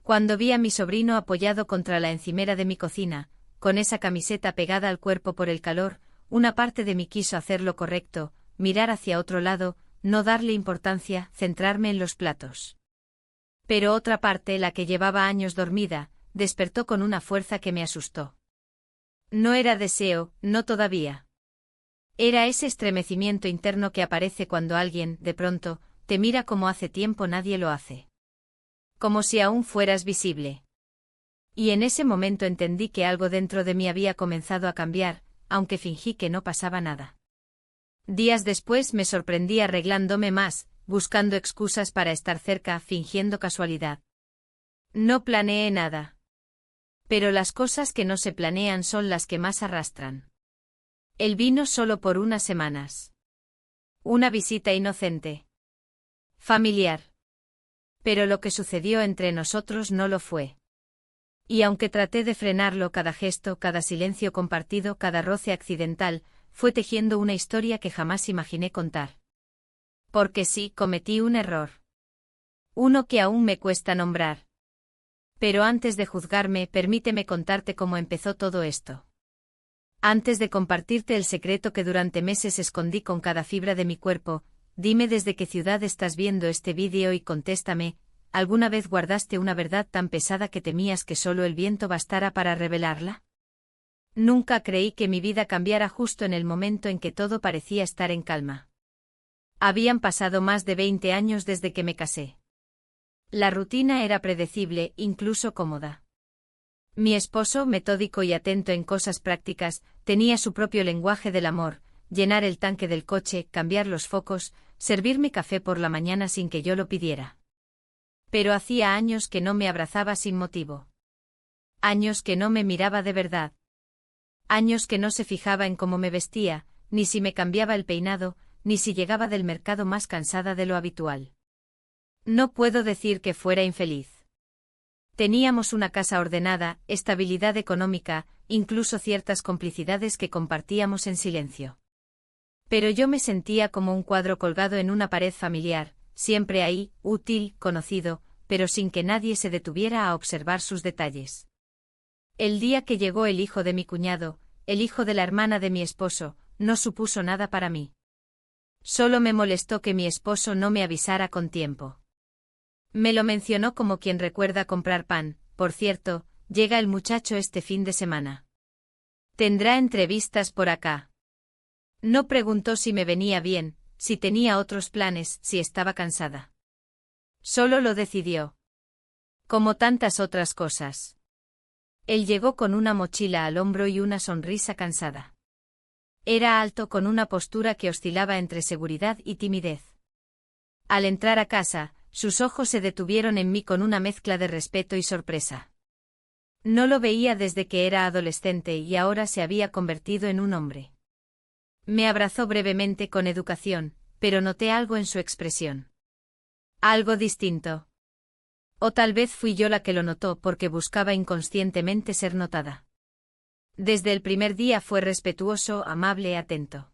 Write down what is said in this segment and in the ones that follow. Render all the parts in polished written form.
Cuando vi a mi sobrino apoyado contra la encimera de mi cocina, con esa camiseta pegada al cuerpo por el calor, una parte de mí quiso hacer lo correcto, mirar hacia otro lado, no darle importancia, centrarme en los platos. Pero otra parte, la que llevaba años dormida, despertó con una fuerza que me asustó. No era deseo, no todavía. Era ese estremecimiento interno que aparece cuando alguien, de pronto, te mira como hace tiempo nadie lo hace. Como si aún fueras visible. Y en ese momento entendí que algo dentro de mí había comenzado a cambiar, aunque fingí que no pasaba nada. Días después me sorprendí arreglándome más, buscando excusas para estar cerca, fingiendo casualidad. No planeé nada. Pero las cosas que no se planean son las que más arrastran. Él vino solo por unas semanas. Una visita inocente. Familiar. Pero lo que sucedió entre nosotros no lo fue. Y aunque traté de frenarlo, cada gesto, cada silencio compartido, cada roce accidental, fue tejiendo una historia que jamás imaginé contar. Porque sí, cometí un error. Uno que aún me cuesta nombrar. Pero antes de juzgarme, permíteme contarte cómo empezó todo esto. Antes de compartirte el secreto que durante meses escondí con cada fibra de mi cuerpo, dime desde qué ciudad estás viendo este vídeo y contéstame, ¿alguna vez guardaste una verdad tan pesada que temías que solo el viento bastara para revelarla? Nunca creí que mi vida cambiara justo en el momento en que todo parecía estar en calma. Habían pasado más de 20 años desde que me casé. La rutina era predecible, incluso cómoda. Mi esposo, metódico y atento en cosas prácticas, tenía su propio lenguaje del amor: llenar el tanque del coche, cambiar los focos, servirme café por la mañana sin que yo lo pidiera. Pero hacía años que no me abrazaba sin motivo. Años que no me miraba de verdad. Años que no se fijaba en cómo me vestía, ni si me cambiaba el peinado, ni si llegaba del mercado más cansada de lo habitual. No puedo decir que fuera infeliz. Teníamos una casa ordenada, estabilidad económica, incluso ciertas complicidades que compartíamos en silencio. Pero yo me sentía como un cuadro colgado en una pared familiar, siempre ahí, útil, conocido, pero sin que nadie se detuviera a observar sus detalles. El día que llegó el hijo de mi cuñado, el hijo de la hermana de mi esposo, no supuso nada para mí. Solo me molestó que mi esposo no me avisara con tiempo. Me lo mencionó como quien recuerda comprar pan: por cierto, llega el muchacho este fin de semana. ¿Tendrá entrevistas por acá? No preguntó si me venía bien, si tenía otros planes, si estaba cansada. Solo lo decidió. Como tantas otras cosas. Él llegó con una mochila al hombro y una sonrisa cansada. Era alto, con una postura que oscilaba entre seguridad y timidez. Al entrar a casa, sus ojos se detuvieron en mí con una mezcla de respeto y sorpresa. No lo veía desde que era adolescente y ahora se había convertido en un hombre. Me abrazó brevemente con educación, pero noté algo en su expresión. Algo distinto. O tal vez fui yo la que lo notó porque buscaba inconscientemente ser notada. Desde el primer día fue respetuoso, amable, atento.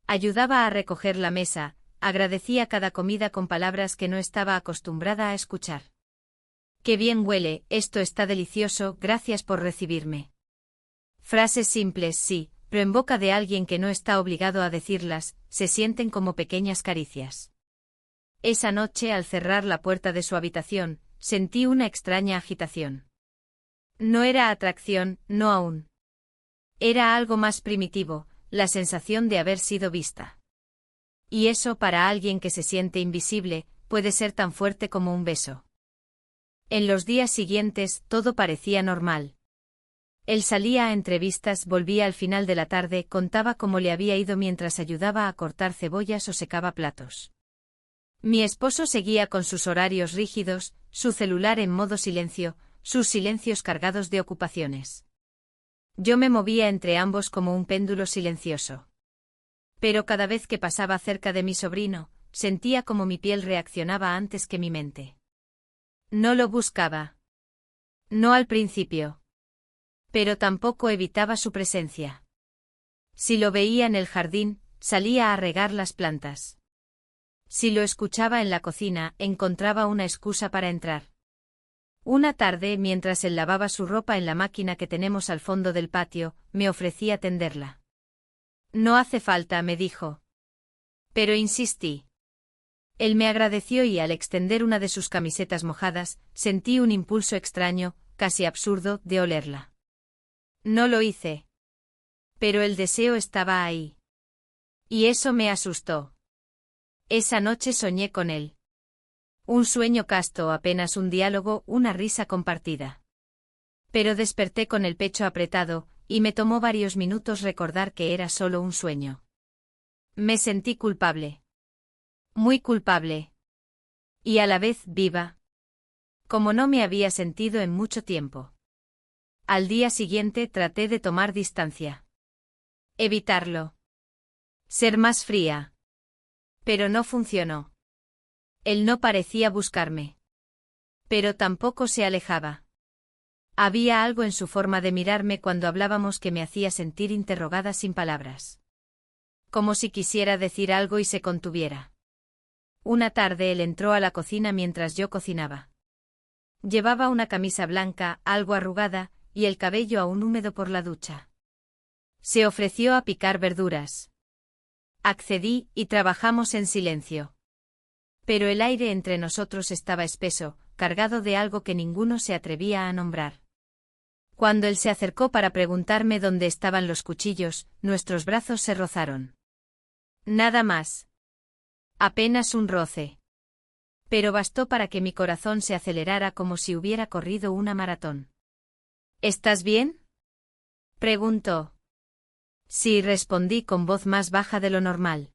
Ayudaba a recoger la mesa, agradecía cada comida con palabras que no estaba acostumbrada a escuchar. «Qué bien huele, esto está delicioso, gracias por recibirme». Frases simples, sí, pero en boca de alguien que no está obligado a decirlas, se sienten como pequeñas caricias. Esa noche, al cerrar la puerta de su habitación, sentí una extraña agitación. No era atracción, no aún. Era algo más primitivo, la sensación de haber sido vista. Y eso, para alguien que se siente invisible, puede ser tan fuerte como un beso. En los días siguientes, todo parecía normal. Él salía a entrevistas, volvía al final de la tarde, contaba cómo le había ido mientras ayudaba a cortar cebollas o secaba platos. Mi esposo seguía con sus horarios rígidos, su celular en modo silencio, sus silencios cargados de ocupaciones. Yo me movía entre ambos como un péndulo silencioso. Pero cada vez que pasaba cerca de mi sobrino, sentía como mi piel reaccionaba antes que mi mente. No lo buscaba. No al principio. Pero tampoco evitaba su presencia. Si lo veía en el jardín, salía a regar las plantas. Si lo escuchaba en la cocina, encontraba una excusa para entrar. Una tarde, mientras él lavaba su ropa en la máquina que tenemos al fondo del patio, me ofrecí a tenderla. No hace falta, me dijo. Pero insistí. Él me agradeció y al extender una de sus camisetas mojadas, sentí un impulso extraño, casi absurdo, de olerla. No lo hice. Pero el deseo estaba ahí. Y eso me asustó. Esa noche soñé con él. Un sueño casto, apenas un diálogo, una risa compartida. Pero desperté con el pecho apretado, y me tomó varios minutos recordar que era solo un sueño. Me sentí culpable. Muy culpable. Y a la vez viva. Como no me había sentido en mucho tiempo. Al día siguiente traté de tomar distancia. Evitarlo. Ser más fría. Pero no funcionó. Él no parecía buscarme. Pero tampoco se alejaba. Había algo en su forma de mirarme cuando hablábamos que me hacía sentir interrogada sin palabras. Como si quisiera decir algo y se contuviera. Una tarde él entró a la cocina mientras yo cocinaba. Llevaba una camisa blanca, algo arrugada, y el cabello aún húmedo por la ducha. Se ofreció a picar verduras. Accedí, y trabajamos en silencio. Pero el aire entre nosotros estaba espeso, cargado de algo que ninguno se atrevía a nombrar. Cuando él se acercó para preguntarme dónde estaban los cuchillos, nuestros brazos se rozaron. Nada más. Apenas un roce. Pero bastó para que mi corazón se acelerara como si hubiera corrido una maratón. ¿Estás bien?, preguntó. Sí, respondí con voz más baja de lo normal.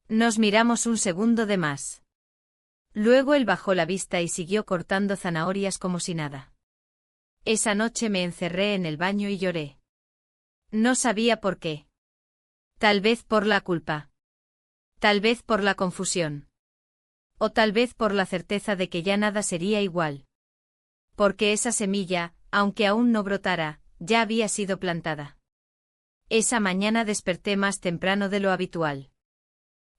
Nos miramos un segundo de más. Luego él bajó la vista y siguió cortando zanahorias como si nada. Esa noche me encerré en el baño y lloré. No sabía por qué. Tal vez por la culpa. Tal vez por la confusión. O tal vez por la certeza de que ya nada sería igual. Porque esa semilla, aunque aún no brotara, ya había sido plantada. Esa mañana desperté más temprano de lo habitual.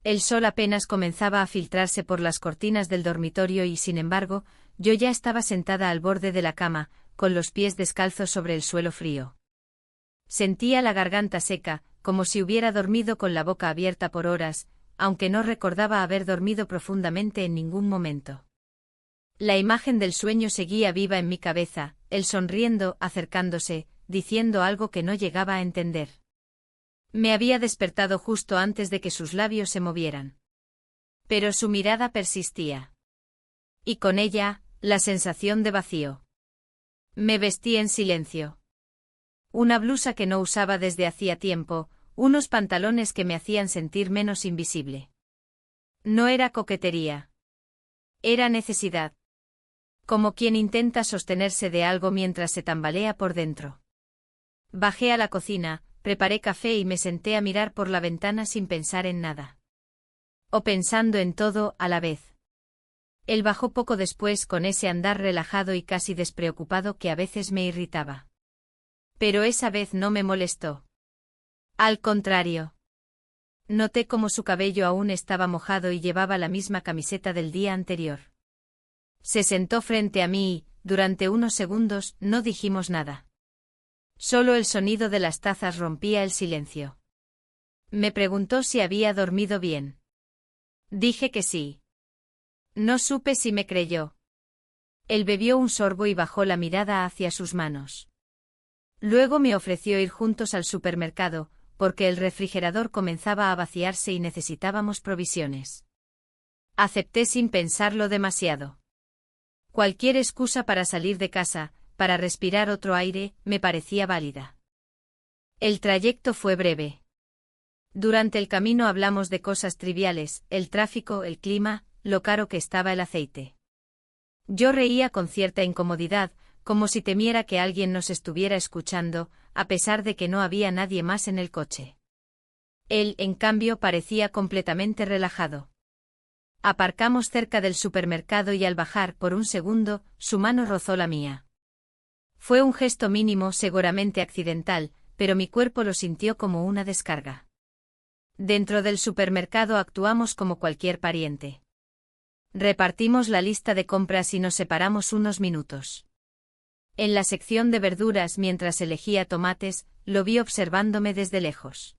El sol apenas comenzaba a filtrarse por las cortinas del dormitorio y, sin embargo, yo ya estaba sentada al borde de la cama, con los pies descalzos sobre el suelo frío. Sentía la garganta seca, como si hubiera dormido con la boca abierta por horas, aunque no recordaba haber dormido profundamente en ningún momento. La imagen del sueño seguía viva en mi cabeza, él sonriendo, acercándose, diciendo algo que no llegaba a entender. Me había despertado justo antes de que sus labios se movieran. Pero su mirada persistía. Y con ella, la sensación de vacío. Me vestí en silencio. Una blusa que no usaba desde hacía tiempo, unos pantalones que me hacían sentir menos invisible. No era coquetería. Era necesidad. Como quien intenta sostenerse de algo mientras se tambalea por dentro. Bajé a la cocina, preparé café y me senté a mirar por la ventana sin pensar en nada. O pensando en todo a la vez. Él bajó poco después con ese andar relajado y casi despreocupado que a veces me irritaba. Pero esa vez no me molestó. Al contrario. Noté cómo su cabello aún estaba mojado y llevaba la misma camiseta del día anterior. Se sentó frente a mí y, durante unos segundos, no dijimos nada. Solo el sonido de las tazas rompía el silencio. Me preguntó si había dormido bien. Dije que sí. No supe si me creyó. Él bebió un sorbo y bajó la mirada hacia sus manos. Luego me ofreció ir juntos al supermercado, porque el refrigerador comenzaba a vaciarse y necesitábamos provisiones. Acepté sin pensarlo demasiado. Cualquier excusa para salir de casa, para respirar otro aire, me parecía válida. El trayecto fue breve. Durante el camino hablamos de cosas triviales, el tráfico, el clima, lo caro que estaba el aceite. Yo reía con cierta incomodidad, como si temiera que alguien nos estuviera escuchando, a pesar de que no había nadie más en el coche. Él, en cambio, parecía completamente relajado. Aparcamos cerca del supermercado y al bajar por un segundo, su mano rozó la mía. Fue un gesto mínimo, seguramente accidental, pero mi cuerpo lo sintió como una descarga. Dentro del supermercado actuamos como cualquier pariente. Repartimos la lista de compras y nos separamos unos minutos. En la sección de verduras, mientras elegía tomates, lo vi observándome desde lejos.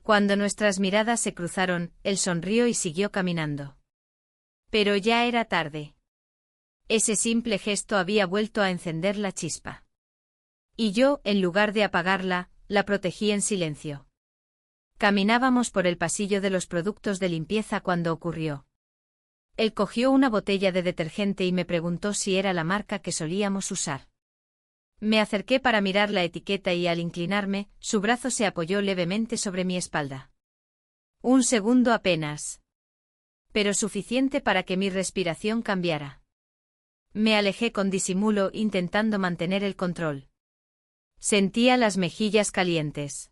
Cuando nuestras miradas se cruzaron, él sonrió y siguió caminando. Pero ya era tarde. Ese simple gesto había vuelto a encender la chispa. Y yo, en lugar de apagarla, la protegí en silencio. Caminábamos por el pasillo de los productos de limpieza cuando ocurrió. Él cogió una botella de detergente y me preguntó si era la marca que solíamos usar. Me acerqué para mirar la etiqueta y al inclinarme, su brazo se apoyó levemente sobre mi espalda. Un segundo apenas. Pero suficiente para que mi respiración cambiara. Me alejé con disimulo intentando mantener el control. Sentía las mejillas calientes.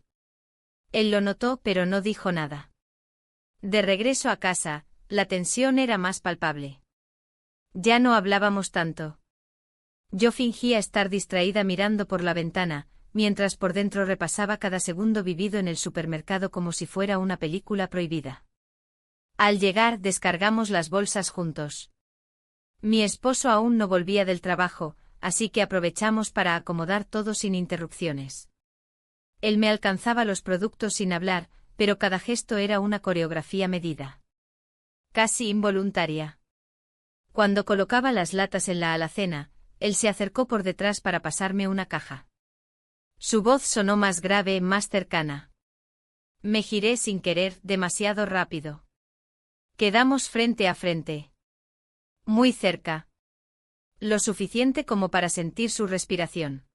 Él lo notó pero no dijo nada. De regreso a casa, la tensión era más palpable. Ya no hablábamos tanto. Yo fingía estar distraída mirando por la ventana, mientras por dentro repasaba cada segundo vivido en el supermercado como si fuera una película prohibida. Al llegar, descargamos las bolsas juntos. Mi esposo aún no volvía del trabajo, así que aprovechamos para acomodar todo sin interrupciones. Él me alcanzaba los productos sin hablar, pero cada gesto era una coreografía medida. Casi involuntaria. Cuando colocaba las latas en la alacena, él se acercó por detrás para pasarme una caja. Su voz sonó más grave, más cercana. Me giré sin querer, demasiado rápido. Quedamos frente a frente. Muy cerca. Lo suficiente como para sentir su respiración.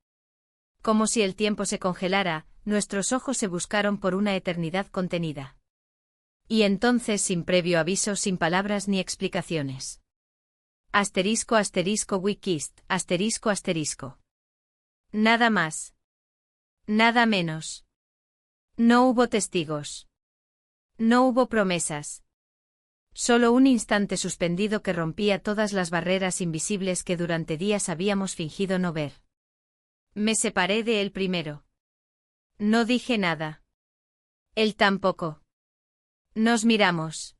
Como si el tiempo se congelara, nuestros ojos se buscaron por una eternidad contenida. Y entonces, sin previo aviso, sin palabras ni explicaciones. Asterisco asterisco we kissed, asterisco asterisco. Nada más. Nada menos. No hubo testigos. No hubo promesas. Solo un instante suspendido que rompía todas las barreras invisibles que durante días habíamos fingido no ver. Me separé de él primero. No dije nada. Él tampoco. Nos miramos.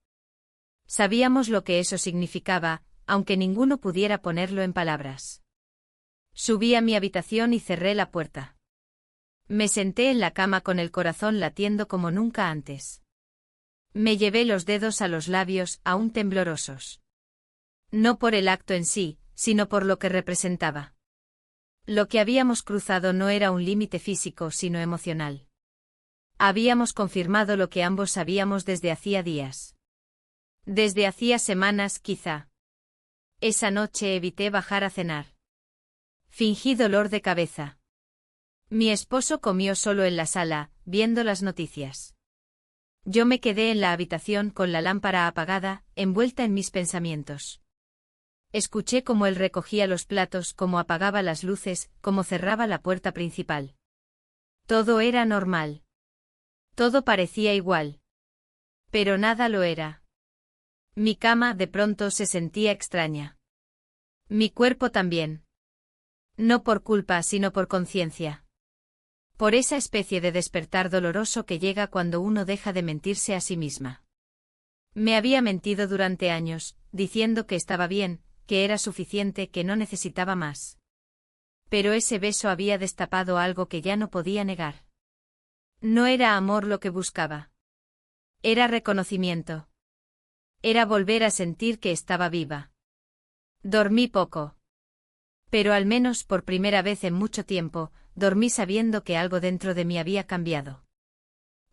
Sabíamos lo que eso significaba, aunque ninguno pudiera ponerlo en palabras. Subí a mi habitación y cerré la puerta. Me senté en la cama con el corazón latiendo como nunca antes. Me llevé los dedos a los labios, aún temblorosos. No por el acto en sí, sino por lo que representaba. Lo que habíamos cruzado no era un límite físico, sino emocional. Habíamos confirmado lo que ambos sabíamos desde hacía días. Desde hacía semanas, quizá. Esa noche evité bajar a cenar. Fingí dolor de cabeza. Mi esposo comió solo en la sala, viendo las noticias. Yo me quedé en la habitación con la lámpara apagada, envuelta en mis pensamientos. Escuché cómo él recogía los platos, cómo apagaba las luces, cómo cerraba la puerta principal. Todo era normal. Todo parecía igual. Pero nada lo era. Mi cama de pronto se sentía extraña. Mi cuerpo también. No por culpa, sino por conciencia. Por esa especie de despertar doloroso que llega cuando uno deja de mentirse a sí misma. Me había mentido durante años, diciendo que estaba bien, que era suficiente, que no necesitaba más. Pero ese beso había destapado algo que ya no podía negar. No era amor lo que buscaba. Era reconocimiento. Era volver a sentir que estaba viva. Dormí poco. Pero al menos por primera vez en mucho tiempo, dormí sabiendo que algo dentro de mí había cambiado.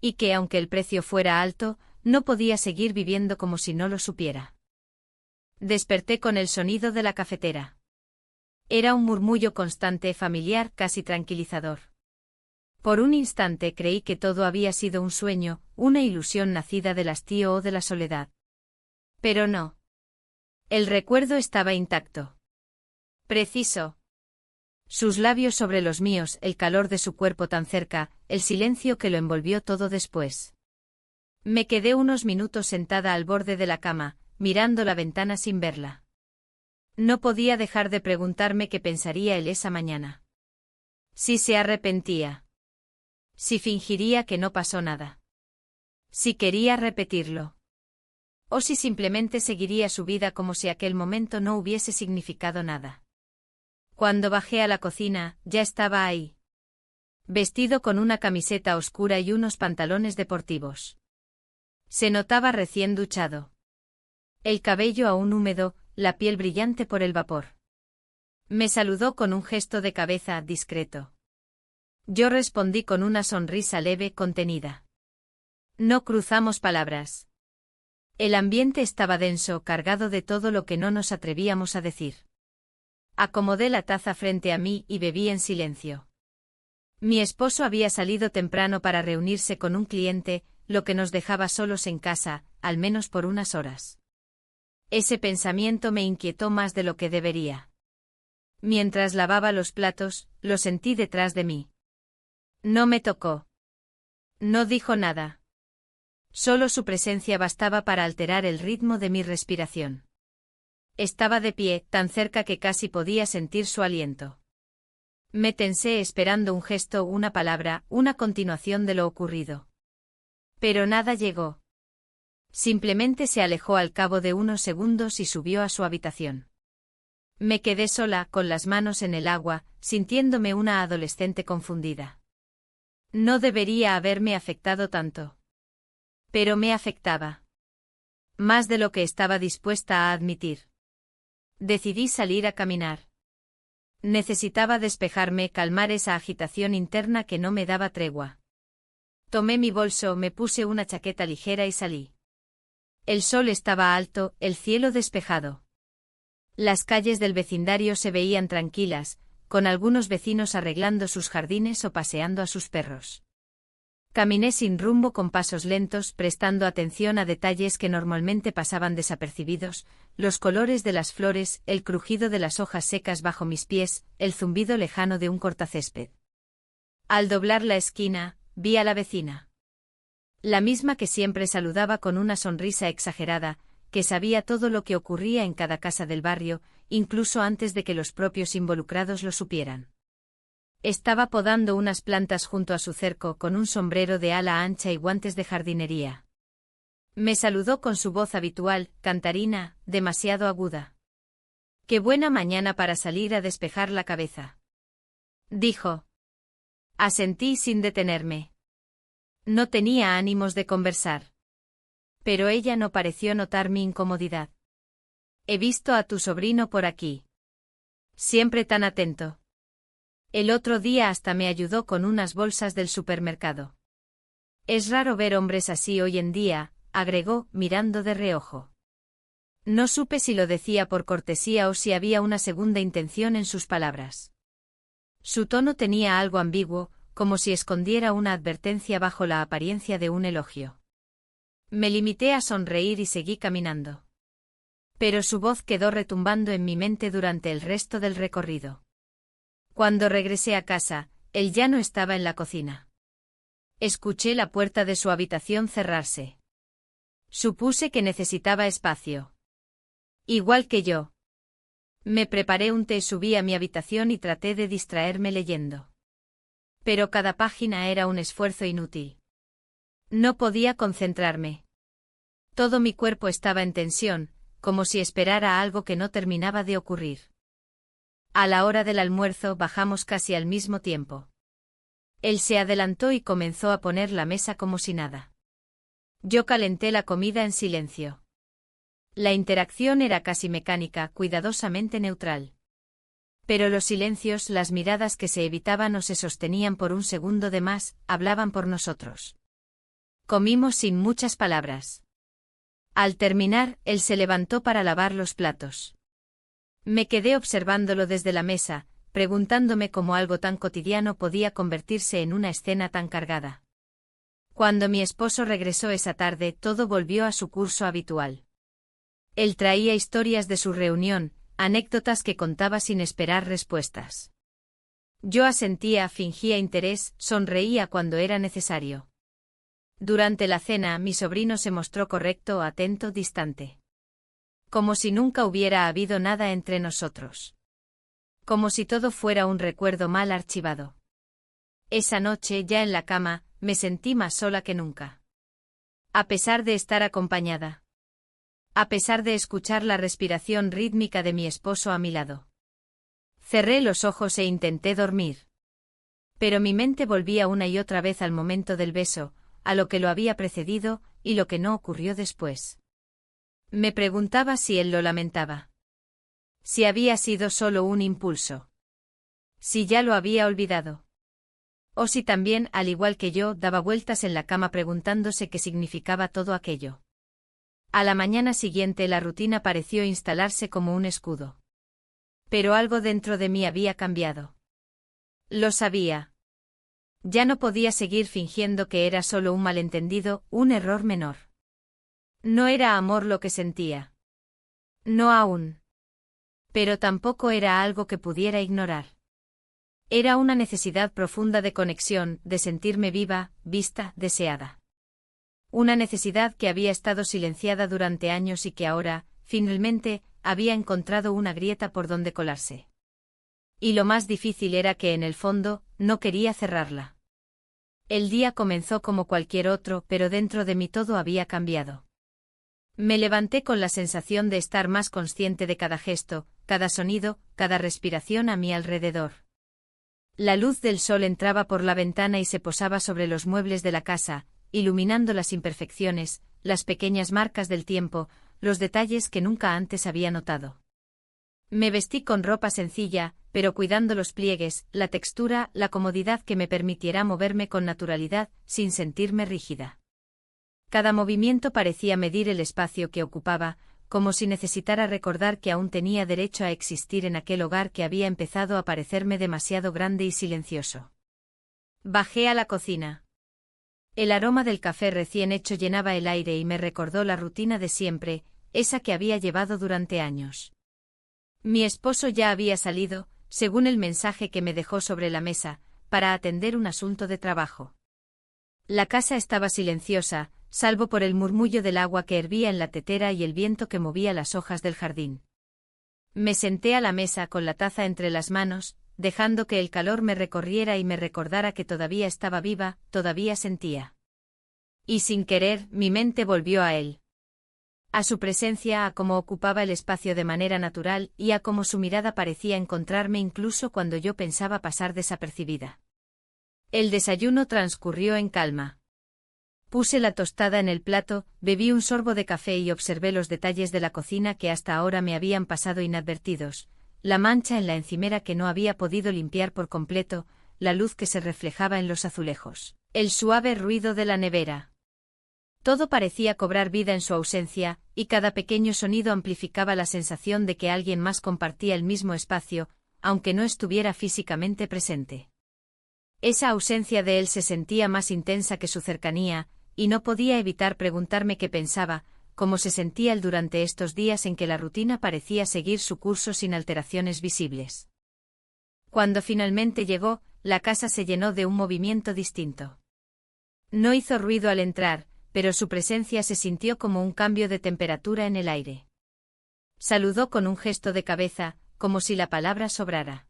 Y que aunque el precio fuera alto, no podía seguir viviendo como si no lo supiera. Desperté con el sonido de la cafetera. Era un murmullo constante, familiar, casi tranquilizador. Por un instante creí que todo había sido un sueño, una ilusión nacida del hastío o de la soledad. Pero no. El recuerdo estaba intacto. Preciso. Sus labios sobre los míos, el calor de su cuerpo tan cerca, el silencio que lo envolvió todo después. Me quedé unos minutos sentada al borde de la cama, mirando la ventana sin verla. No podía dejar de preguntarme qué pensaría él esa mañana. Si se arrepentía. Si fingiría que no pasó nada. Si quería repetirlo. o si simplemente seguiría su vida como si aquel momento no hubiese significado nada. Cuando bajé a la cocina, ya estaba ahí. Vestido con una camiseta oscura y unos pantalones deportivos. Se notaba recién duchado. El cabello aún húmedo, la piel brillante por el vapor. Me saludó con un gesto de cabeza discreto. Yo respondí con una sonrisa leve, contenida. No cruzamos palabras. El ambiente estaba denso, cargado de todo lo que no nos atrevíamos a decir. Acomodé la taza frente a mí y bebí en silencio. Mi esposo había salido temprano para reunirse con un cliente, lo que nos dejaba solos en casa, al menos por unas horas. Ese pensamiento me inquietó más de lo que debería. Mientras lavaba los platos, lo sentí detrás de mí. No me tocó. No dijo nada. Solo su presencia bastaba para alterar el ritmo de mi respiración. Estaba de pie, tan cerca que casi podía sentir su aliento. Me tensé esperando un gesto, una palabra, una continuación de lo ocurrido. Pero nada llegó. Simplemente se alejó al cabo de unos segundos y subió a su habitación. Me quedé sola, con las manos en el agua, sintiéndome una adolescente confundida. No debería haberme afectado tanto. Pero me afectaba. Más de lo que estaba dispuesta a admitir. Decidí salir a caminar. Necesitaba despejarme, calmar esa agitación interna que no me daba tregua. Tomé mi bolso, me puse una chaqueta ligera y salí. El sol estaba alto, el cielo despejado. Las calles del vecindario se veían tranquilas, con algunos vecinos arreglando sus jardines o paseando a sus perros. Caminé sin rumbo con pasos lentos, prestando atención a detalles que normalmente pasaban desapercibidos, los colores de las flores, el crujido de las hojas secas bajo mis pies, el zumbido lejano de un cortacésped. Al doblar la esquina, vi a la vecina. La misma que siempre saludaba con una sonrisa exagerada, que sabía todo lo que ocurría en cada casa del barrio, incluso antes de que los propios involucrados lo supieran. Estaba podando unas plantas junto a su cerco con un sombrero de ala ancha y guantes de jardinería. Me saludó con su voz habitual, cantarina, demasiado aguda. «Qué buena mañana para salir a despejar la cabeza», dijo. Asentí sin detenerme. No tenía ánimos de conversar. Pero ella no pareció notar mi incomodidad. «He visto a tu sobrino por aquí. Siempre tan atento. El otro día hasta me ayudó con unas bolsas del supermercado. Es raro ver hombres así hoy en día», agregó, mirando de reojo. No supe si lo decía por cortesía o si había una segunda intención en sus palabras. Su tono tenía algo ambiguo, como si escondiera una advertencia bajo la apariencia de un elogio. Me limité a sonreír y seguí caminando. Pero su voz quedó retumbando en mi mente durante el resto del recorrido. Cuando regresé a casa, él ya no estaba en la cocina. Escuché la puerta de su habitación cerrarse. Supuse que necesitaba espacio. Igual que yo. Me preparé un té, subí a mi habitación y traté de distraerme leyendo. Pero cada página era un esfuerzo inútil. No podía concentrarme. Todo mi cuerpo estaba en tensión, como si esperara algo que no terminaba de ocurrir. A la hora del almuerzo bajamos casi al mismo tiempo. Él se adelantó y comenzó a poner la mesa como si nada. Yo calenté la comida en silencio. La interacción era casi mecánica, cuidadosamente neutral. Pero los silencios, las miradas que se evitaban o se sostenían por un segundo de más, hablaban por nosotros. Comimos sin muchas palabras. Al terminar, él se levantó para lavar los platos. Me quedé observándolo desde la mesa, preguntándome cómo algo tan cotidiano podía convertirse en una escena tan cargada. Cuando mi esposo regresó esa tarde, todo volvió a su curso habitual. Él traía historias de su reunión, anécdotas que contaba sin esperar respuestas. Yo asentía, fingía interés, sonreía cuando era necesario. Durante la cena, mi sobrino se mostró correcto, atento, distante. Como si nunca hubiera habido nada entre nosotros. Como si todo fuera un recuerdo mal archivado. Esa noche, ya en la cama, me sentí más sola que nunca. A pesar de estar acompañada. a pesar de escuchar la respiración rítmica de mi esposo a mi lado. Cerré los ojos e intenté dormir. Pero mi mente volvía una y otra vez al momento del beso, a lo que lo había precedido, y lo que no ocurrió después. Me preguntaba si él lo lamentaba. Si había sido solo un impulso. Si ya lo había olvidado. O si también, al igual que yo, daba vueltas en la cama preguntándose qué significaba todo aquello. A la mañana siguiente la rutina pareció instalarse como un escudo. Pero algo dentro de mí había cambiado. Lo sabía. Ya no podía seguir fingiendo que era solo un malentendido, un error menor. No era amor lo que sentía. No aún. Pero tampoco era algo que pudiera ignorar. Era una necesidad profunda de conexión, de sentirme viva, vista, deseada. Una necesidad que había estado silenciada durante años y que ahora, finalmente, había encontrado una grieta por donde colarse. Y lo más difícil era que en el fondo, no quería cerrarla. El día comenzó como cualquier otro, pero dentro de mí todo había cambiado. Me levanté con la sensación de estar más consciente de cada gesto, cada sonido, cada respiración a mi alrededor. La luz del sol entraba por la ventana y se posaba sobre los muebles de la casa, iluminando las imperfecciones, las pequeñas marcas del tiempo, los detalles que nunca antes había notado. Me vestí con ropa sencilla, pero cuidando los pliegues, la textura, la comodidad que me permitiera moverme con naturalidad, sin sentirme rígida. Cada movimiento parecía medir el espacio que ocupaba, como si necesitara recordar que aún tenía derecho a existir en aquel hogar que había empezado a parecerme demasiado grande y silencioso. Bajé a la cocina. El aroma del café recién hecho llenaba el aire y me recordó la rutina de siempre, esa que había llevado durante años. Mi esposo ya había salido, según el mensaje que me dejó sobre la mesa, para atender un asunto de trabajo. La casa estaba silenciosa, salvo por el murmullo del agua que hervía en la tetera y el viento que movía las hojas del jardín. Me senté a la mesa con la taza entre las manos, dejando que el calor me recorriera y me recordara que todavía estaba viva, todavía sentía. Y sin querer, mi mente volvió a él. A su presencia, a cómo ocupaba el espacio de manera natural y a cómo su mirada parecía encontrarme incluso cuando yo pensaba pasar desapercibida. El desayuno transcurrió en calma. Puse la tostada en el plato, bebí un sorbo de café y observé los detalles de la cocina que hasta ahora me habían pasado inadvertidos, la mancha en la encimera que no había podido limpiar por completo, la luz que se reflejaba en los azulejos, el suave ruido de la nevera. Todo parecía cobrar vida en su ausencia, y cada pequeño sonido amplificaba la sensación de que alguien más compartía el mismo espacio, aunque no estuviera físicamente presente. Esa ausencia de él se sentía más intensa que su cercanía, y no podía evitar preguntarme qué pensaba, cómo se sentía él durante estos días en que la rutina parecía seguir su curso sin alteraciones visibles. Cuando finalmente llegó, la casa se llenó de un movimiento distinto. No hizo ruido al entrar, pero su presencia se sintió como un cambio de temperatura en el aire. Saludó con un gesto de cabeza, como si la palabra sobrara.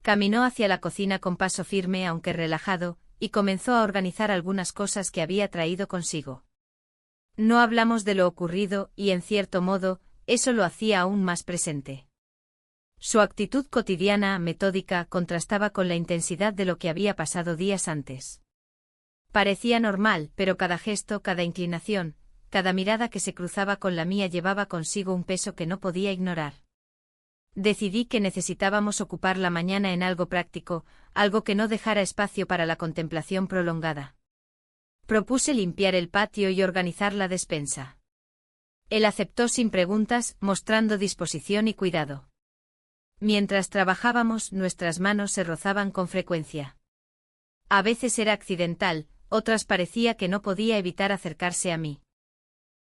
Caminó hacia la cocina con paso firme aunque relajado, y comenzó a organizar algunas cosas que había traído consigo. No hablamos de lo ocurrido y, en cierto modo, eso lo hacía aún más presente. Su actitud cotidiana, metódica, contrastaba con la intensidad de lo que había pasado días antes. Parecía normal, pero cada gesto, cada inclinación, cada mirada que se cruzaba con la mía llevaba consigo un peso que no podía ignorar. Decidí que necesitábamos ocupar la mañana en algo práctico, algo que no dejara espacio para la contemplación prolongada. Propuse limpiar el patio y organizar la despensa. Él aceptó sin preguntas, mostrando disposición y cuidado. Mientras trabajábamos, nuestras manos se rozaban con frecuencia. A veces era accidental, otras parecía que no podía evitar acercarse a mí.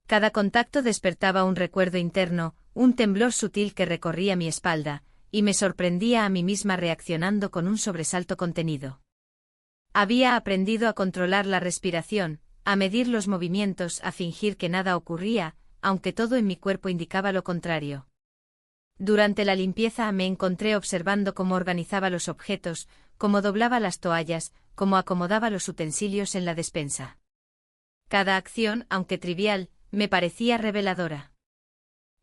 Cada contacto despertaba un recuerdo interno, un temblor sutil que recorría mi espalda, y me sorprendía a mí misma reaccionando con un sobresalto contenido. Había aprendido a controlar la respiración, a medir los movimientos, a fingir que nada ocurría, aunque todo en mi cuerpo indicaba lo contrario. Durante la limpieza me encontré observando cómo organizaba los objetos, cómo doblaba las toallas, cómo acomodaba los utensilios en la despensa. Cada acción, aunque trivial, me parecía reveladora.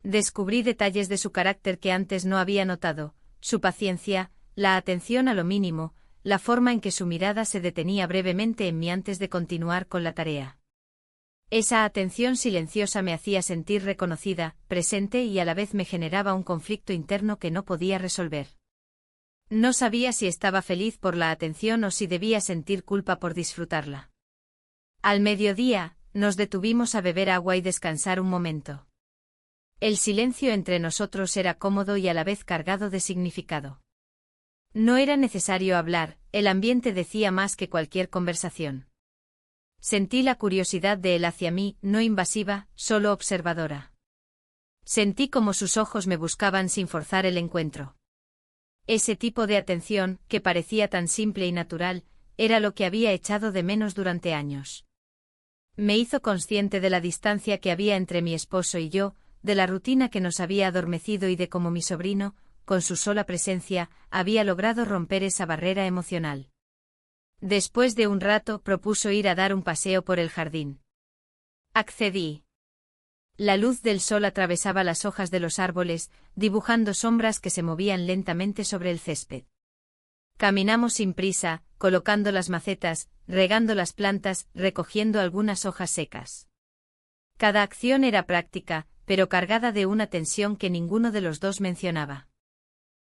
Descubrí detalles de su carácter que antes no había notado, su paciencia, la atención a lo mínimo, la forma en que su mirada se detenía brevemente en mí antes de continuar con la tarea. Esa atención silenciosa me hacía sentir reconocida, presente y a la vez me generaba un conflicto interno que no podía resolver. No sabía si estaba feliz por la atención o si debía sentir culpa por disfrutarla. Al mediodía, nos detuvimos a beber agua y descansar un momento. El silencio entre nosotros era cómodo y a la vez cargado de significado. No era necesario hablar, el ambiente decía más que cualquier conversación. Sentí la curiosidad de él hacia mí, no invasiva, solo observadora. Sentí como sus ojos me buscaban sin forzar el encuentro. Ese tipo de atención, que parecía tan simple y natural, era lo que había echado de menos durante años. Me hizo consciente de la distancia que había entre mi esposo y yo, de la rutina que nos había adormecido y de cómo mi sobrino, con su sola presencia, había logrado romper esa barrera emocional. Después de un rato propuso ir a dar un paseo por el jardín. Accedí. La luz del sol atravesaba las hojas de los árboles, dibujando sombras que se movían lentamente sobre el césped. Caminamos sin prisa, colocando las macetas, regando las plantas, recogiendo algunas hojas secas. Cada acción era práctica, pero cargada de una tensión que ninguno de los dos mencionaba.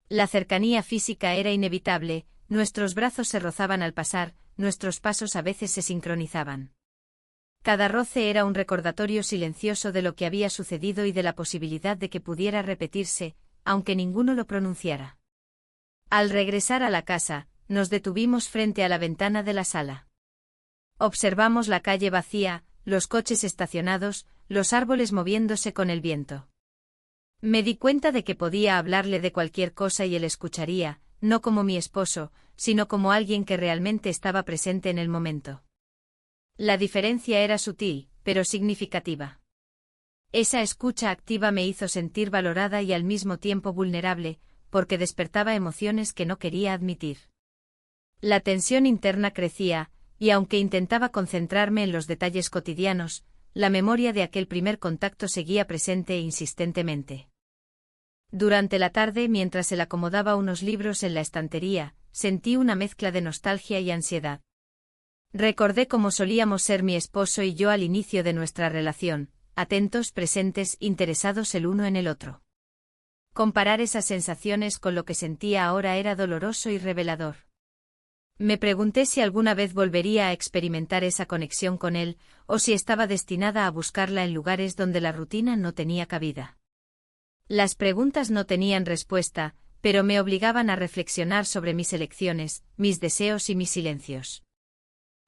La cercanía física era inevitable, nuestros brazos se rozaban al pasar, nuestros pasos a veces se sincronizaban. Cada roce era un recordatorio silencioso de lo que había sucedido y de la posibilidad de que pudiera repetirse, aunque ninguno lo pronunciara. Al regresar a la casa, nos detuvimos frente a la ventana de la sala. Observamos la calle vacía, los coches estacionados, los árboles moviéndose con el viento. Me di cuenta de que podía hablarle de cualquier cosa y él escucharía, no como mi esposo, sino como alguien que realmente estaba presente en el momento. La diferencia era sutil, pero significativa. Esa escucha activa me hizo sentir valorada y al mismo tiempo vulnerable, porque despertaba emociones que no quería admitir. La tensión interna crecía, y aunque intentaba concentrarme en los detalles cotidianos, la memoria de aquel primer contacto seguía presente insistentemente. Durante la tarde, mientras él acomodaba unos libros en la estantería, sentí una mezcla de nostalgia y ansiedad. Recordé cómo solíamos ser mi esposo y yo al inicio de nuestra relación, atentos, presentes, interesados el uno en el otro. Comparar esas sensaciones con lo que sentía ahora era doloroso y revelador. Me pregunté si alguna vez volvería a experimentar esa conexión con él, o si estaba destinada a buscarla en lugares donde la rutina no tenía cabida. Las preguntas no tenían respuesta, pero me obligaban a reflexionar sobre mis elecciones, mis deseos y mis silencios.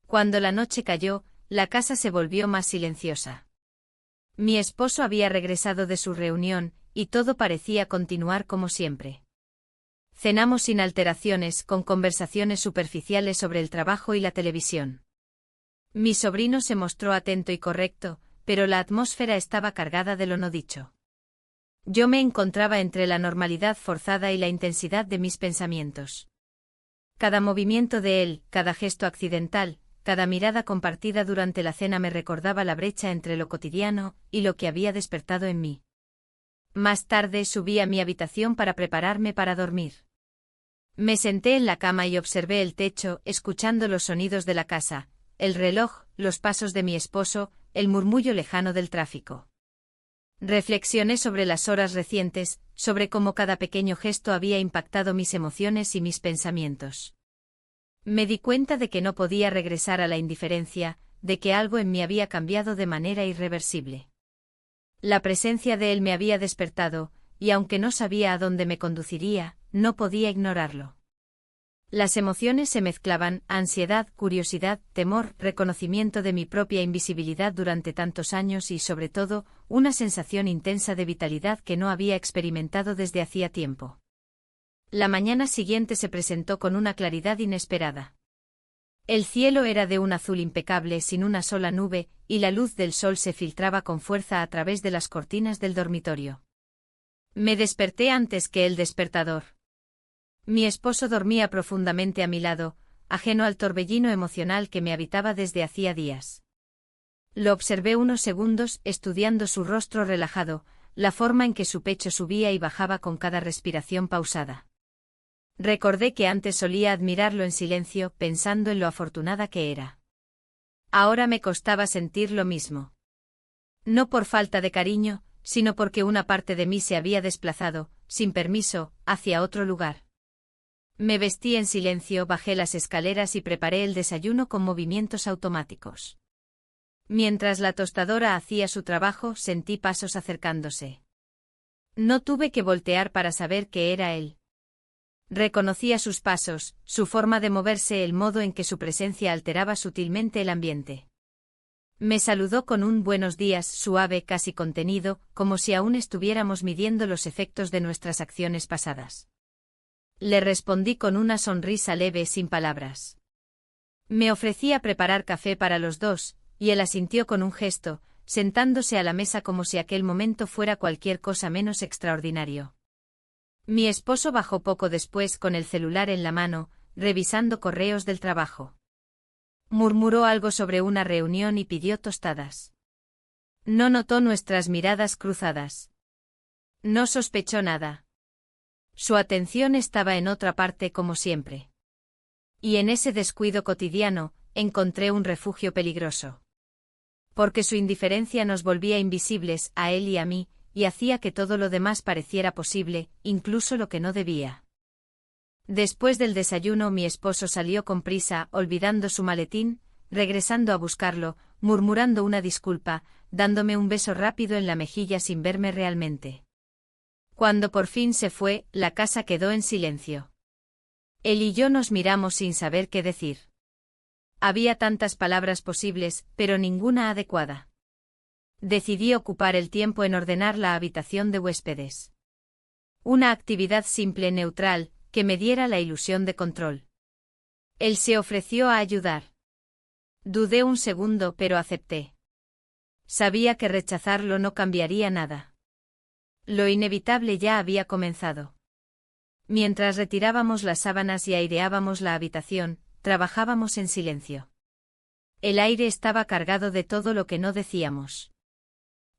Cuando la noche cayó, la casa se volvió más silenciosa. Mi esposo había regresado de su reunión, y todo parecía continuar como siempre. Cenamos sin alteraciones, con conversaciones superficiales sobre el trabajo y la televisión. Mi sobrino se mostró atento y correcto, pero la atmósfera estaba cargada de lo no dicho. Yo me encontraba entre la normalidad forzada y la intensidad de mis pensamientos. Cada movimiento de él, cada gesto accidental, cada mirada compartida durante la cena me recordaba la brecha entre lo cotidiano y lo que había despertado en mí. Más tarde subí a mi habitación para prepararme para dormir. Me senté en la cama y observé el techo, escuchando los sonidos de la casa, el reloj, los pasos de mi esposo, el murmullo lejano del tráfico. Reflexioné sobre las horas recientes, sobre cómo cada pequeño gesto había impactado mis emociones y mis pensamientos. Me di cuenta de que no podía regresar a la indiferencia, de que algo en mí había cambiado de manera irreversible. La presencia de él me había despertado, y aunque no sabía a dónde me conduciría, no podía ignorarlo. Las emociones se mezclaban, ansiedad, curiosidad, temor, reconocimiento de mi propia invisibilidad durante tantos años y, sobre todo, una sensación intensa de vitalidad que no había experimentado desde hacía tiempo. La mañana siguiente se presentó con una claridad inesperada. El cielo era de un azul impecable sin una sola nube, y la luz del sol se filtraba con fuerza a través de las cortinas del dormitorio. Me desperté antes que el despertador. Mi esposo dormía profundamente a mi lado, ajeno al torbellino emocional que me habitaba desde hacía días. Lo observé unos segundos, estudiando su rostro relajado, la forma en que su pecho subía y bajaba con cada respiración pausada. Recordé que antes solía admirarlo en silencio, pensando en lo afortunada que era. Ahora me costaba sentir lo mismo. No por falta de cariño, sino porque una parte de mí se había desplazado, sin permiso, hacia otro lugar. Me vestí en silencio, bajé las escaleras y preparé el desayuno con movimientos automáticos. Mientras la tostadora hacía su trabajo, sentí pasos acercándose. No tuve que voltear para saber que era él. Reconocía sus pasos, su forma de moverse, el modo en que su presencia alteraba sutilmente el ambiente. Me saludó con un buenos días suave, casi contenido, como si aún estuviéramos midiendo los efectos de nuestras acciones pasadas. Le respondí con una sonrisa leve, sin palabras. Me ofrecía preparar café para los dos, y él asintió con un gesto, sentándose a la mesa como si aquel momento fuera cualquier cosa menos extraordinario. Mi esposo bajó poco después con el celular en la mano, revisando correos del trabajo. Murmuró algo sobre una reunión y pidió tostadas. No notó nuestras miradas cruzadas. No sospechó nada. Su atención estaba en otra parte como siempre. Y en ese descuido cotidiano, encontré un refugio peligroso. Porque su indiferencia nos volvía invisibles, a él y a mí, y hacía que todo lo demás pareciera posible, incluso lo que no debía. Después del desayuno mi esposo salió con prisa, olvidando su maletín, regresando a buscarlo, murmurando una disculpa, dándome un beso rápido en la mejilla sin verme realmente. Cuando por fin se fue, la casa quedó en silencio. Él y yo nos miramos sin saber qué decir. Había tantas palabras posibles, pero ninguna adecuada. Decidí ocupar el tiempo en ordenar la habitación de huéspedes. Una actividad simple, neutral, que me diera la ilusión de control. Él se ofreció a ayudar. Dudé un segundo, pero acepté. Sabía que rechazarlo no cambiaría nada. Lo inevitable ya había comenzado. Mientras retirábamos las sábanas y aireábamos la habitación, trabajábamos en silencio. El aire estaba cargado de todo lo que no decíamos.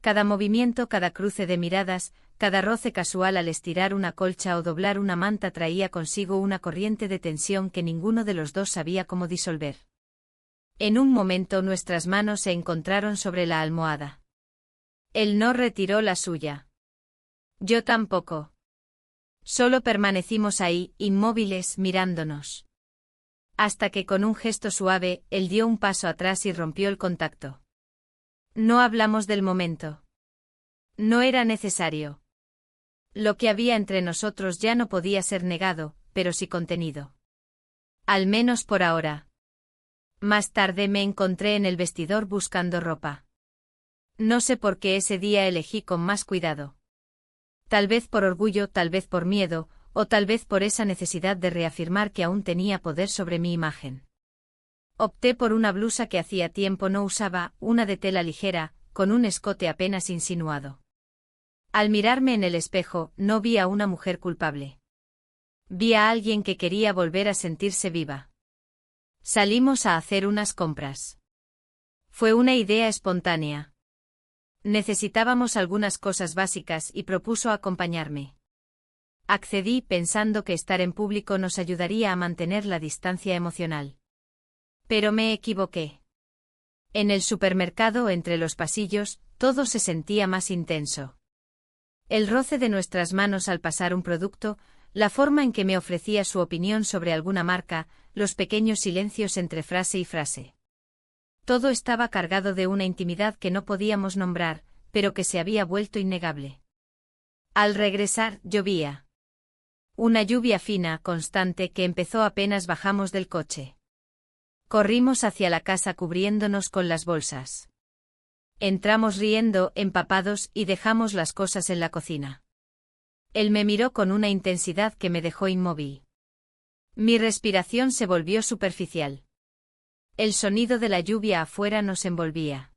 Cada movimiento, cada cruce de miradas, cada roce casual al estirar una colcha o doblar una manta traía consigo una corriente de tensión que ninguno de los dos sabía cómo disolver. En un momento nuestras manos se encontraron sobre la almohada. Él no retiró la suya. Yo tampoco. Solo permanecimos ahí, inmóviles, mirándonos. Hasta que con un gesto suave, él dio un paso atrás y rompió el contacto. No hablamos del momento. No era necesario. Lo que había entre nosotros ya no podía ser negado, pero sí contenido. Al menos por ahora. Más tarde me encontré en el vestidor buscando ropa. No sé por qué ese día elegí con más cuidado. Tal vez por orgullo, tal vez por miedo, o tal vez por esa necesidad de reafirmar que aún tenía poder sobre mi imagen. Opté por una blusa que hacía tiempo no usaba, una de tela ligera, con un escote apenas insinuado. Al mirarme en el espejo, no vi a una mujer culpable. Vi a alguien que quería volver a sentirse viva. Salimos a hacer unas compras. Fue una idea espontánea. Necesitábamos algunas cosas básicas y propuso acompañarme. Accedí pensando que estar en público nos ayudaría a mantener la distancia emocional. Pero me equivoqué. En el supermercado, entre los pasillos, todo se sentía más intenso. El roce de nuestras manos al pasar un producto, la forma en que me ofrecía su opinión sobre alguna marca, los pequeños silencios entre frase y frase. Todo estaba cargado de una intimidad que no podíamos nombrar, pero que se había vuelto innegable. Al regresar, llovía. Una lluvia fina, constante, que empezó apenas bajamos del coche. Corrimos hacia la casa cubriéndonos con las bolsas. Entramos riendo, empapados, y dejamos las cosas en la cocina. Él me miró con una intensidad que me dejó inmóvil. Mi respiración se volvió superficial. El sonido de la lluvia afuera nos envolvía.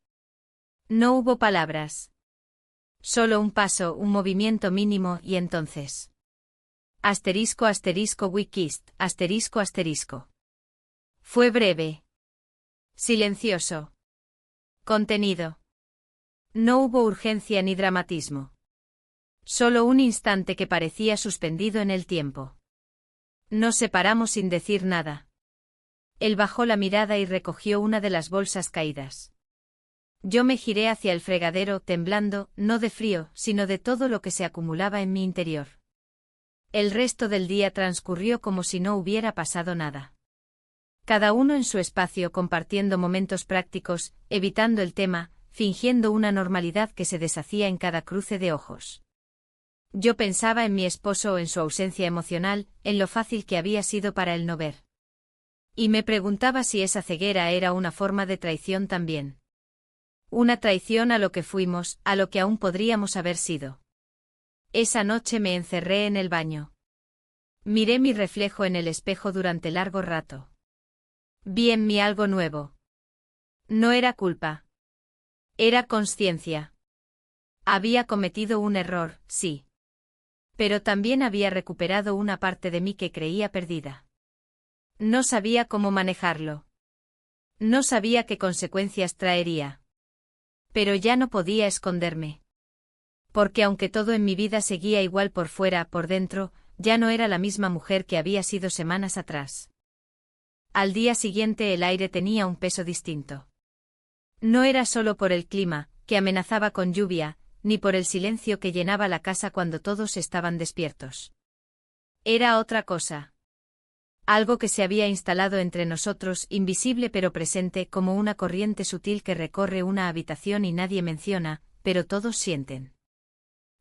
No hubo palabras. Solo un paso, un movimiento mínimo, y entonces. Asterisco asterisco we kissed, asterisco asterisco. Fue breve. Silencioso. Contenido. No hubo urgencia ni dramatismo. Solo un instante que parecía suspendido en el tiempo. Nos separamos sin decir nada. Él bajó la mirada y recogió una de las bolsas caídas. Yo me giré hacia el fregadero, temblando, no de frío, sino de todo lo que se acumulaba en mi interior. El resto del día transcurrió como si no hubiera pasado nada. Cada uno en su espacio compartiendo momentos prácticos, evitando el tema, fingiendo una normalidad que se deshacía en cada cruce de ojos. Yo pensaba en mi esposo o en su ausencia emocional, en lo fácil que había sido para él no ver. Y me preguntaba si esa ceguera era una forma de traición también. Una traición a lo que fuimos, a lo que aún podríamos haber sido. Esa noche me encerré en el baño. Miré mi reflejo en el espejo durante largo rato. Vi en mí algo nuevo. No era culpa. Era consciencia. Había cometido un error, sí. Pero también había recuperado una parte de mí que creía perdida. No sabía cómo manejarlo. No sabía qué consecuencias traería. Pero ya no podía esconderme. Porque aunque todo en mi vida seguía igual por fuera, por dentro, ya no era la misma mujer que había sido semanas atrás. Al día siguiente el aire tenía un peso distinto. No era solo por el clima, que amenazaba con lluvia, ni por el silencio que llenaba la casa cuando todos estaban despiertos. Era otra cosa. Algo que se había instalado entre nosotros, invisible pero presente, como una corriente sutil que recorre una habitación y nadie menciona, pero todos sienten.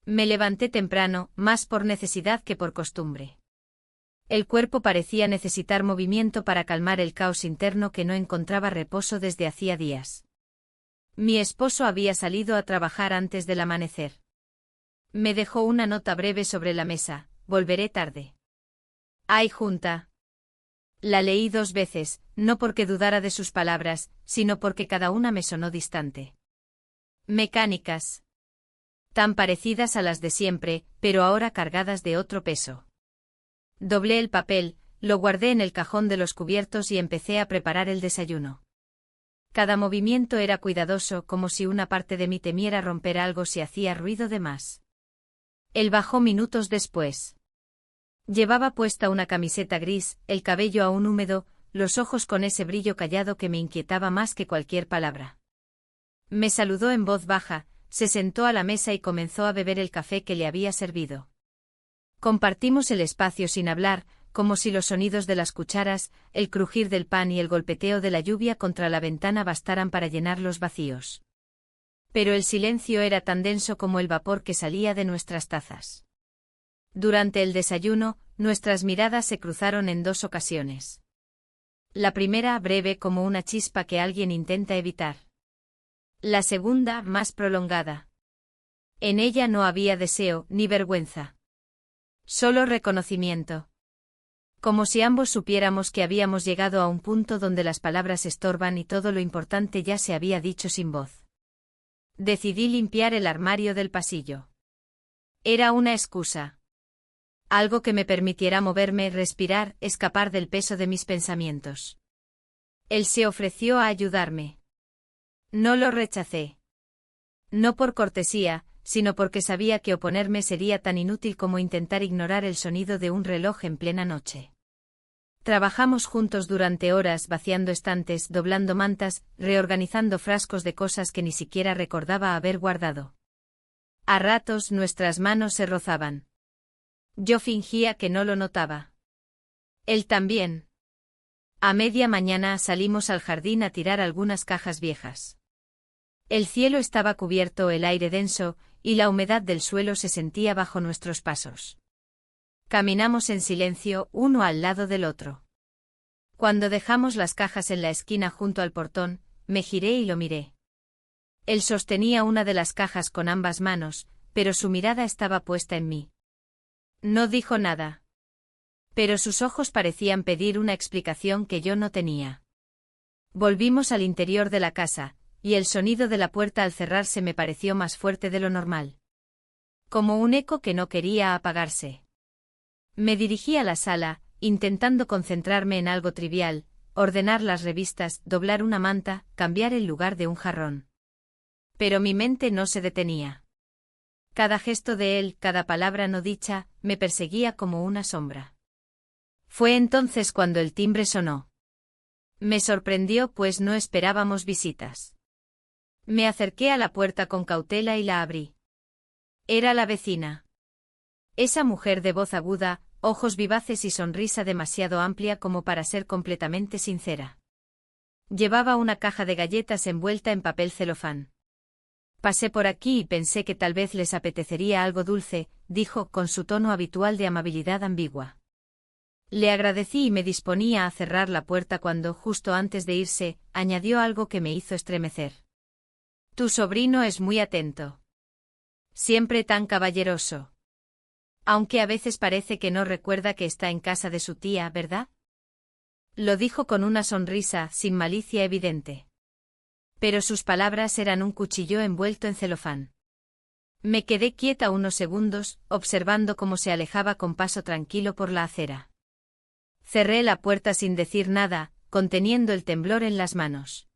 Me levanté temprano, más por necesidad que por costumbre. El cuerpo parecía necesitar movimiento para calmar el caos interno que no encontraba reposo desde hacía días. Mi esposo había salido a trabajar antes del amanecer. Me dejó una nota breve sobre la mesa: volveré tarde. Hay junta. La leí 2 veces, no porque dudara de sus palabras, sino porque cada una me sonó distante. Mecánicas. Tan parecidas a las de siempre, pero ahora cargadas de otro peso. Doblé el papel, lo guardé en el cajón de los cubiertos y empecé a preparar el desayuno. Cada movimiento era cuidadoso, como si una parte de mí temiera romper algo si hacía ruido de más. Él bajó minutos después. Llevaba puesta una camiseta gris, el cabello aún húmedo, los ojos con ese brillo callado que me inquietaba más que cualquier palabra. Me saludó en voz baja, se sentó a la mesa y comenzó a beber el café que le había servido. Compartimos el espacio sin hablar, como si los sonidos de las cucharas, el crujir del pan y el golpeteo de la lluvia contra la ventana bastaran para llenar los vacíos. Pero el silencio era tan denso como el vapor que salía de nuestras tazas. Durante el desayuno, nuestras miradas se cruzaron en 2 ocasiones. La primera, breve como una chispa que alguien intenta evitar. La segunda, más prolongada. En ella no había deseo, ni vergüenza. Solo reconocimiento. Como si ambos supiéramos que habíamos llegado a un punto donde las palabras estorban y todo lo importante ya se había dicho sin voz. Decidí limpiar el armario del pasillo. Era una excusa. Algo que me permitiera moverme, respirar, escapar del peso de mis pensamientos. Él se ofreció a ayudarme. No lo rechacé. No por cortesía, sino porque sabía que oponerme sería tan inútil como intentar ignorar el sonido de un reloj en plena noche. Trabajamos juntos durante horas vaciando estantes, doblando mantas, reorganizando frascos de cosas que ni siquiera recordaba haber guardado. A ratos nuestras manos se rozaban. Yo fingía que no lo notaba. Él también. A media mañana salimos al jardín a tirar algunas cajas viejas. El cielo estaba cubierto, el aire denso, y la humedad del suelo se sentía bajo nuestros pasos. Caminamos en silencio, uno al lado del otro. Cuando dejamos las cajas en la esquina junto al portón, me giré y lo miré. Él sostenía una de las cajas con ambas manos, pero su mirada estaba puesta en mí. No dijo nada. Pero sus ojos parecían pedir una explicación que yo no tenía. Volvimos al interior de la casa, y el sonido de la puerta al cerrarse me pareció más fuerte de lo normal. Como un eco que no quería apagarse. Me dirigí a la sala, intentando concentrarme en algo trivial, ordenar las revistas, doblar una manta, cambiar el lugar de un jarrón. Pero mi mente no se detenía. Cada gesto de él, cada palabra no dicha, me perseguía como una sombra. Fue entonces cuando el timbre sonó. Me sorprendió pues no esperábamos visitas. Me acerqué a la puerta con cautela y la abrí. Era la vecina. Esa mujer de voz aguda, ojos vivaces y sonrisa demasiado amplia como para ser completamente sincera. Llevaba una caja de galletas envuelta en papel celofán. Pasé por aquí y pensé que tal vez les apetecería algo dulce, dijo con su tono habitual de amabilidad ambigua. Le agradecí y me disponía a cerrar la puerta cuando, justo antes de irse, añadió algo que me hizo estremecer. Tu sobrino es muy atento. Siempre tan caballeroso. Aunque a veces parece que no recuerda que está en casa de su tía, ¿verdad? Lo dijo con una sonrisa, sin malicia evidente. Pero sus palabras eran un cuchillo envuelto en celofán. Me quedé quieta unos segundos, observando cómo se alejaba con paso tranquilo por la acera. Cerré la puerta sin decir nada, conteniendo el temblor en las manos.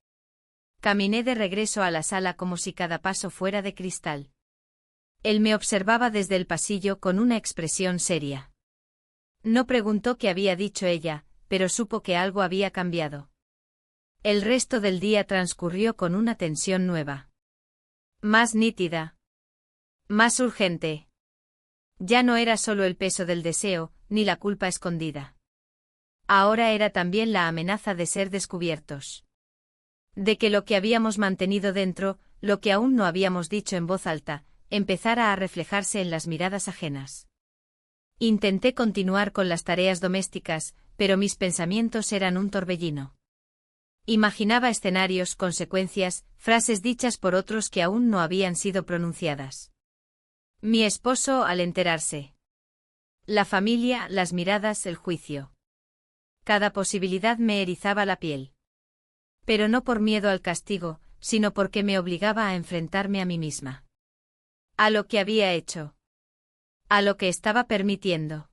Caminé de regreso a la sala como si cada paso fuera de cristal. Él me observaba desde el pasillo con una expresión seria. No preguntó qué había dicho ella, pero supo que algo había cambiado. El resto del día transcurrió con una tensión nueva. Más nítida. Más urgente. Ya no era solo el peso del deseo, ni la culpa escondida. Ahora era también la amenaza de ser descubiertos. De que lo que habíamos mantenido dentro, lo que aún no habíamos dicho en voz alta, empezara a reflejarse en las miradas ajenas. Intenté continuar con las tareas domésticas, pero mis pensamientos eran un torbellino. Imaginaba escenarios, consecuencias, frases dichas por otros que aún no habían sido pronunciadas. Mi esposo al enterarse. La familia, las miradas, el juicio. Cada posibilidad me erizaba la piel. Pero no por miedo al castigo, sino porque me obligaba a enfrentarme a mí misma. A lo que había hecho. A lo que estaba permitiendo.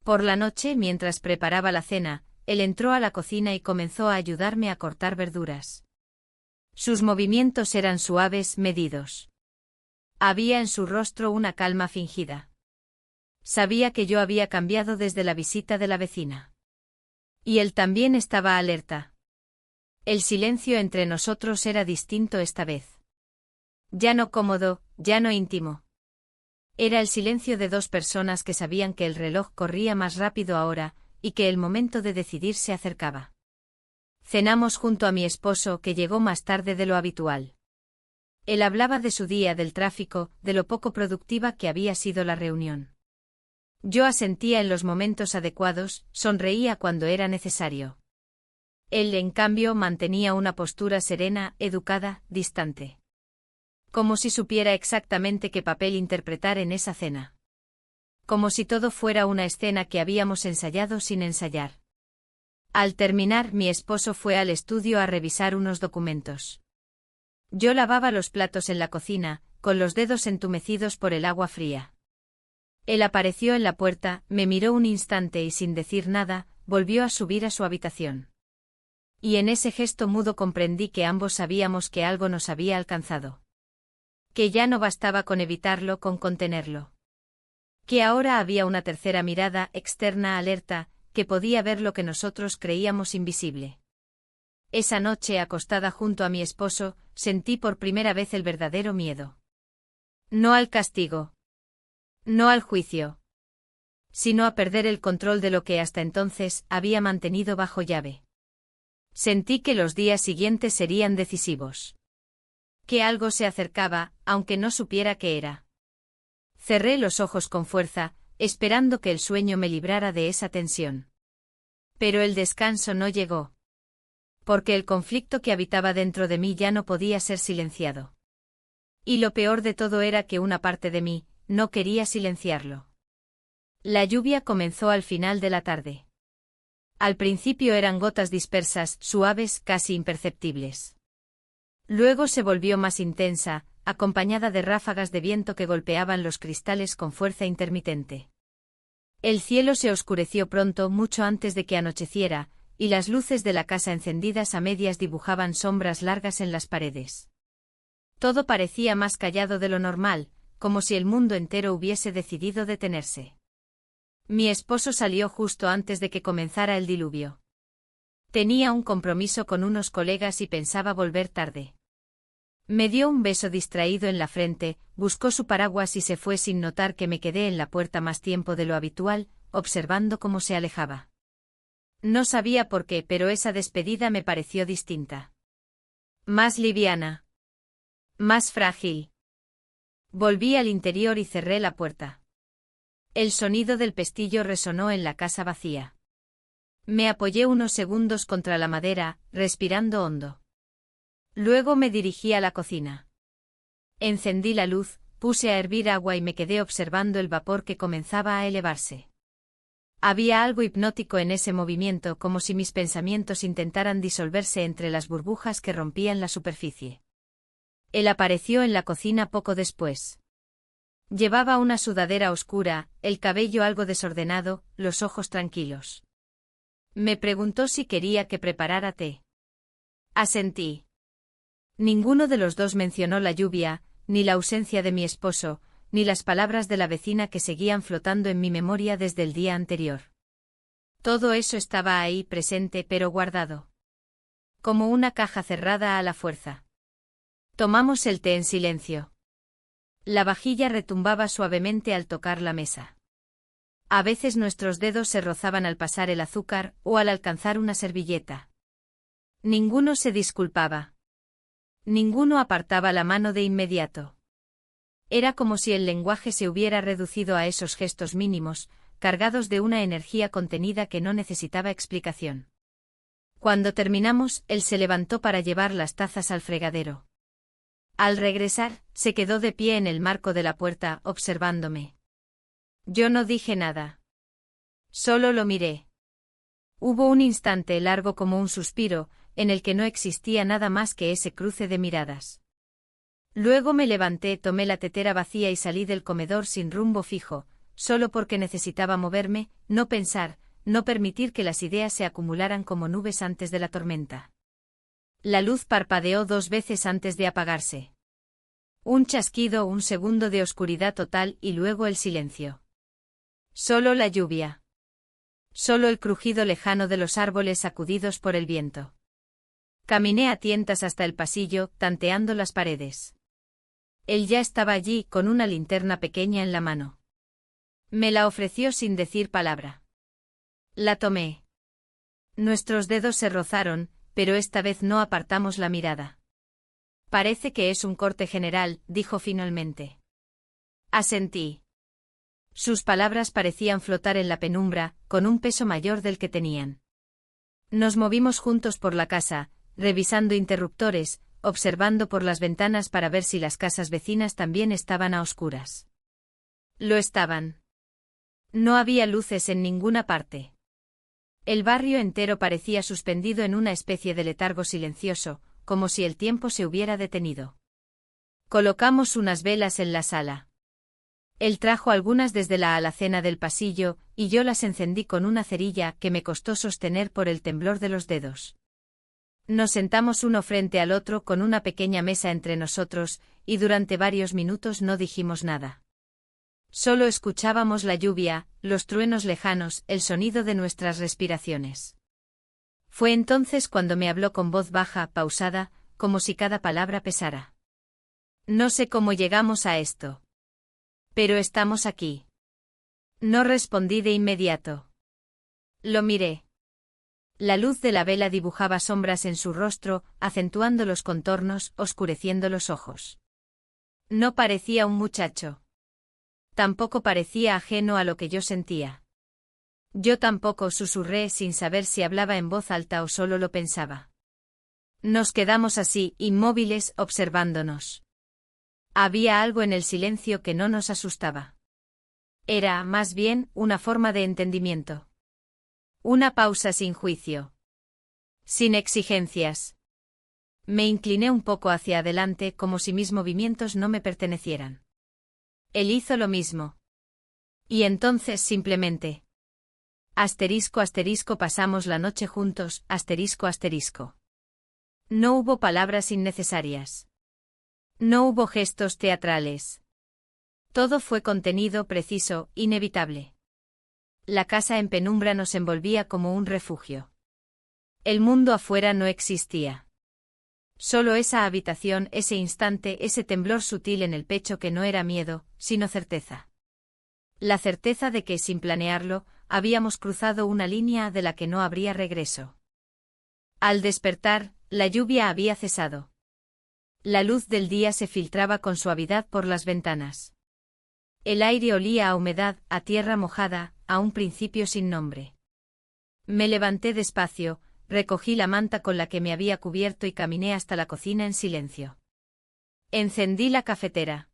Por la noche, mientras preparaba la cena, él entró a la cocina y comenzó a ayudarme a cortar verduras. Sus movimientos eran suaves, medidos. Había en su rostro una calma fingida. Sabía que yo había cambiado desde la visita de la vecina. Y él también estaba alerta. El silencio entre nosotros era distinto esta vez. Ya no cómodo, ya no íntimo. Era el silencio de dos personas que sabían que el reloj corría más rápido ahora, y que el momento de decidir se acercaba. Cenamos junto a mi esposo, que llegó más tarde de lo habitual. Él hablaba de su día, del tráfico, de lo poco productiva que había sido la reunión. Yo asentía en los momentos adecuados, sonreía cuando era necesario. Él, en cambio, mantenía una postura serena, educada, distante. Como si supiera exactamente qué papel interpretar en esa cena. Como si todo fuera una escena que habíamos ensayado sin ensayar. Al terminar, mi esposo fue al estudio a revisar unos documentos. Yo lavaba los platos en la cocina, con los dedos entumecidos por el agua fría. Él apareció en la puerta, me miró un instante y sin decir nada, volvió a subir a su habitación. Y en ese gesto mudo comprendí que ambos sabíamos que algo nos había alcanzado. Que ya no bastaba con evitarlo, con contenerlo. Que ahora había una tercera mirada, externa, alerta, que podía ver lo que nosotros creíamos invisible. Esa noche, acostada junto a mi esposo, sentí por primera vez el verdadero miedo. No al castigo. No al juicio. Sino a perder el control de lo que hasta entonces había mantenido bajo llave. Sentí que los días siguientes serían decisivos. Que algo se acercaba, aunque no supiera qué era. Cerré los ojos con fuerza, esperando que el sueño me librara de esa tensión. Pero el descanso no llegó. Porque el conflicto que habitaba dentro de mí ya no podía ser silenciado. Y lo peor de todo era que una parte de mí no quería silenciarlo. La lluvia comenzó al final de la tarde. Al principio eran gotas dispersas, suaves, casi imperceptibles. Luego se volvió más intensa, acompañada de ráfagas de viento que golpeaban los cristales con fuerza intermitente. El cielo se oscureció pronto, mucho antes de que anocheciera, y las luces de la casa encendidas a medias dibujaban sombras largas en las paredes. Todo parecía más callado de lo normal, como si el mundo entero hubiese decidido detenerse. Mi esposo salió justo antes de que comenzara el diluvio. Tenía un compromiso con unos colegas y pensaba volver tarde. Me dio un beso distraído en la frente, buscó su paraguas y se fue sin notar que me quedé en la puerta más tiempo de lo habitual, observando cómo se alejaba. No sabía por qué, pero esa despedida me pareció distinta. Más liviana. Más frágil. Volví al interior y cerré la puerta. El sonido del pestillo resonó en la casa vacía. Me apoyé unos segundos contra la madera, respirando hondo. Luego me dirigí a la cocina. Encendí la luz, puse a hervir agua y me quedé observando el vapor que comenzaba a elevarse. Había algo hipnótico en ese movimiento, como si mis pensamientos intentaran disolverse entre las burbujas que rompían la superficie. Él apareció en la cocina poco después. Llevaba una sudadera oscura, el cabello algo desordenado, los ojos tranquilos. Me preguntó si quería que preparara té. Asentí. Ninguno de los dos mencionó la lluvia, ni la ausencia de mi esposo, ni las palabras de la vecina que seguían flotando en mi memoria desde el día anterior. Todo eso estaba ahí presente pero guardado. Como una caja cerrada a la fuerza. Tomamos el té en silencio. La vajilla retumbaba suavemente al tocar la mesa. A veces nuestros dedos se rozaban al pasar el azúcar o al alcanzar una servilleta. Ninguno se disculpaba. Ninguno apartaba la mano de inmediato. Era como si el lenguaje se hubiera reducido a esos gestos mínimos, cargados de una energía contenida que no necesitaba explicación. Cuando terminamos, él se levantó para llevar las tazas al fregadero. Al regresar, se quedó de pie en el marco de la puerta, observándome. Yo no dije nada. Solo lo miré. Hubo un instante largo como un suspiro, en el que no existía nada más que ese cruce de miradas. Luego me levanté, tomé la tetera vacía y salí del comedor sin rumbo fijo, solo porque necesitaba moverme, no pensar, no permitir que las ideas se acumularan como nubes antes de la tormenta. La luz parpadeó 2 veces antes de apagarse. Un chasquido, un segundo de oscuridad total y luego el silencio. Solo la lluvia. Solo el crujido lejano de los árboles sacudidos por el viento. Caminé a tientas hasta el pasillo, tanteando las paredes. Él ya estaba allí, con una linterna pequeña en la mano. Me la ofreció sin decir palabra. La tomé. Nuestros dedos se rozaron, pero esta vez no apartamos la mirada. Parece que es un corte general, dijo finalmente. Asentí. Sus palabras parecían flotar en la penumbra, con un peso mayor del que tenían. Nos movimos juntos por la casa, revisando interruptores, observando por las ventanas para ver si las casas vecinas también estaban a oscuras. Lo estaban. No había luces en ninguna parte. El barrio entero parecía suspendido en una especie de letargo silencioso, como si el tiempo se hubiera detenido. Colocamos unas velas en la sala. Él trajo algunas desde la alacena del pasillo, y yo las encendí con una cerilla que me costó sostener por el temblor de los dedos. Nos sentamos uno frente al otro con una pequeña mesa entre nosotros, y durante varios minutos no dijimos nada. Solo escuchábamos la lluvia, los truenos lejanos, el sonido de nuestras respiraciones. Fue entonces cuando me habló con voz baja, pausada, como si cada palabra pesara. No sé cómo llegamos a esto. Pero estamos aquí. No respondí de inmediato. Lo miré. La luz de la vela dibujaba sombras en su rostro, acentuando los contornos, oscureciendo los ojos. No parecía un muchacho. Tampoco parecía ajeno a lo que yo sentía. Yo tampoco, susurré sin saber si hablaba en voz alta o solo lo pensaba. Nos quedamos así, inmóviles, observándonos. Había algo en el silencio que no nos asustaba. Era, más bien, una forma de entendimiento. Una pausa sin juicio. Sin exigencias. Me incliné un poco hacia adelante como si mis movimientos no me pertenecieran. Él hizo lo mismo. Y entonces simplemente. Asterisco asterisco pasamos la noche juntos, asterisco asterisco. No hubo palabras innecesarias. No hubo gestos teatrales. Todo fue contenido, preciso, inevitable. La casa en penumbra nos envolvía como un refugio. El mundo afuera no existía. Solo esa habitación, ese instante, ese temblor sutil en el pecho que no era miedo, sino certeza. La certeza de que, sin planearlo, habíamos cruzado una línea de la que no habría regreso. Al despertar, la lluvia había cesado. La luz del día se filtraba con suavidad por las ventanas. El aire olía a humedad, a tierra mojada, a un principio sin nombre. Me levanté despacio, recogí la manta con la que me había cubierto y caminé hasta la cocina en silencio. Encendí la cafetera.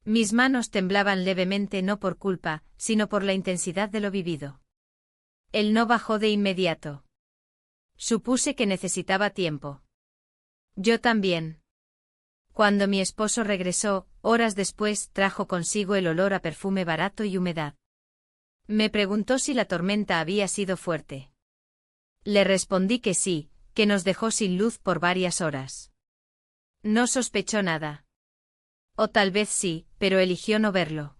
Mis manos temblaban levemente no por culpa, sino por la intensidad de lo vivido. Él no bajó de inmediato. Supuse que necesitaba tiempo. Yo también. Cuando mi esposo regresó, horas después, trajo consigo el olor a perfume barato y humedad. Me preguntó si la tormenta había sido fuerte. Le respondí que sí, que nos dejó sin luz por varias horas. No sospechó nada. O tal vez sí, pero eligió no verlo.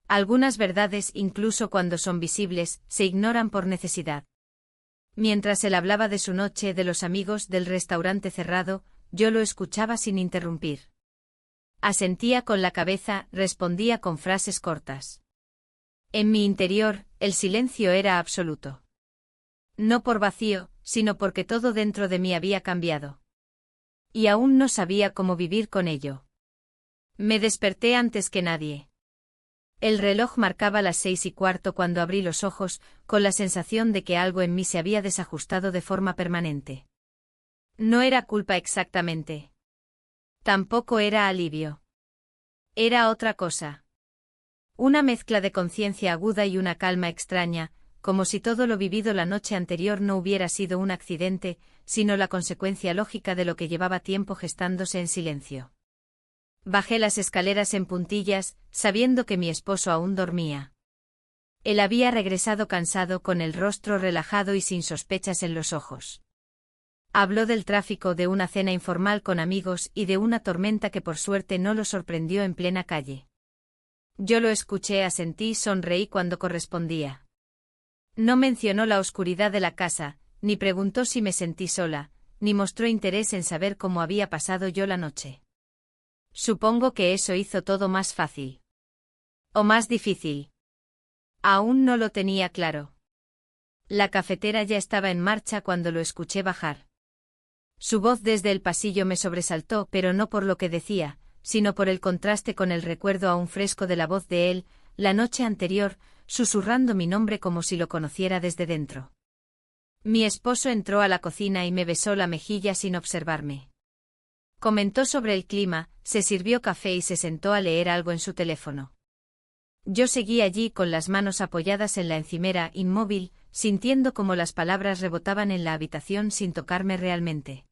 Algunas verdades, incluso cuando son visibles, se ignoran por necesidad. Mientras él hablaba de su noche, de los amigos, del restaurante cerrado, yo lo escuchaba sin interrumpir. Asentía con la cabeza, respondía con frases cortas. En mi interior, el silencio era absoluto. No por vacío, sino porque todo dentro de mí había cambiado. Y aún no sabía cómo vivir con ello. Me desperté antes que nadie. El reloj marcaba las 6:15 cuando abrí los ojos, con la sensación de que algo en mí se había desajustado de forma permanente. No era culpa exactamente. Tampoco era alivio. Era otra cosa. Una mezcla de conciencia aguda y una calma extraña, como si todo lo vivido la noche anterior no hubiera sido un accidente, sino la consecuencia lógica de lo que llevaba tiempo gestándose en silencio. Bajé las escaleras en puntillas, sabiendo que mi esposo aún dormía. Él había regresado cansado, con el rostro relajado y sin sospechas en los ojos. Habló del tráfico, de una cena informal con amigos y de una tormenta que por suerte no lo sorprendió en plena calle. Yo lo escuché, asentí y sonreí cuando correspondía. No mencionó la oscuridad de la casa, ni preguntó si me sentí sola, ni mostró interés en saber cómo había pasado yo la noche. Supongo que eso hizo todo más fácil. ¿O más difícil? Aún no lo tenía claro. La cafetera ya estaba en marcha cuando lo escuché bajar. Su voz desde el pasillo me sobresaltó, pero no por lo que decía, sino por el contraste con el recuerdo aún fresco de la voz de él, la noche anterior, susurrando mi nombre como si lo conociera desde dentro. Mi esposo entró a la cocina y me besó la mejilla sin observarme. Comentó sobre el clima, se sirvió café y se sentó a leer algo en su teléfono. Yo seguí allí con las manos apoyadas en la encimera, inmóvil, sintiendo cómo las palabras rebotaban en la habitación sin tocarme realmente.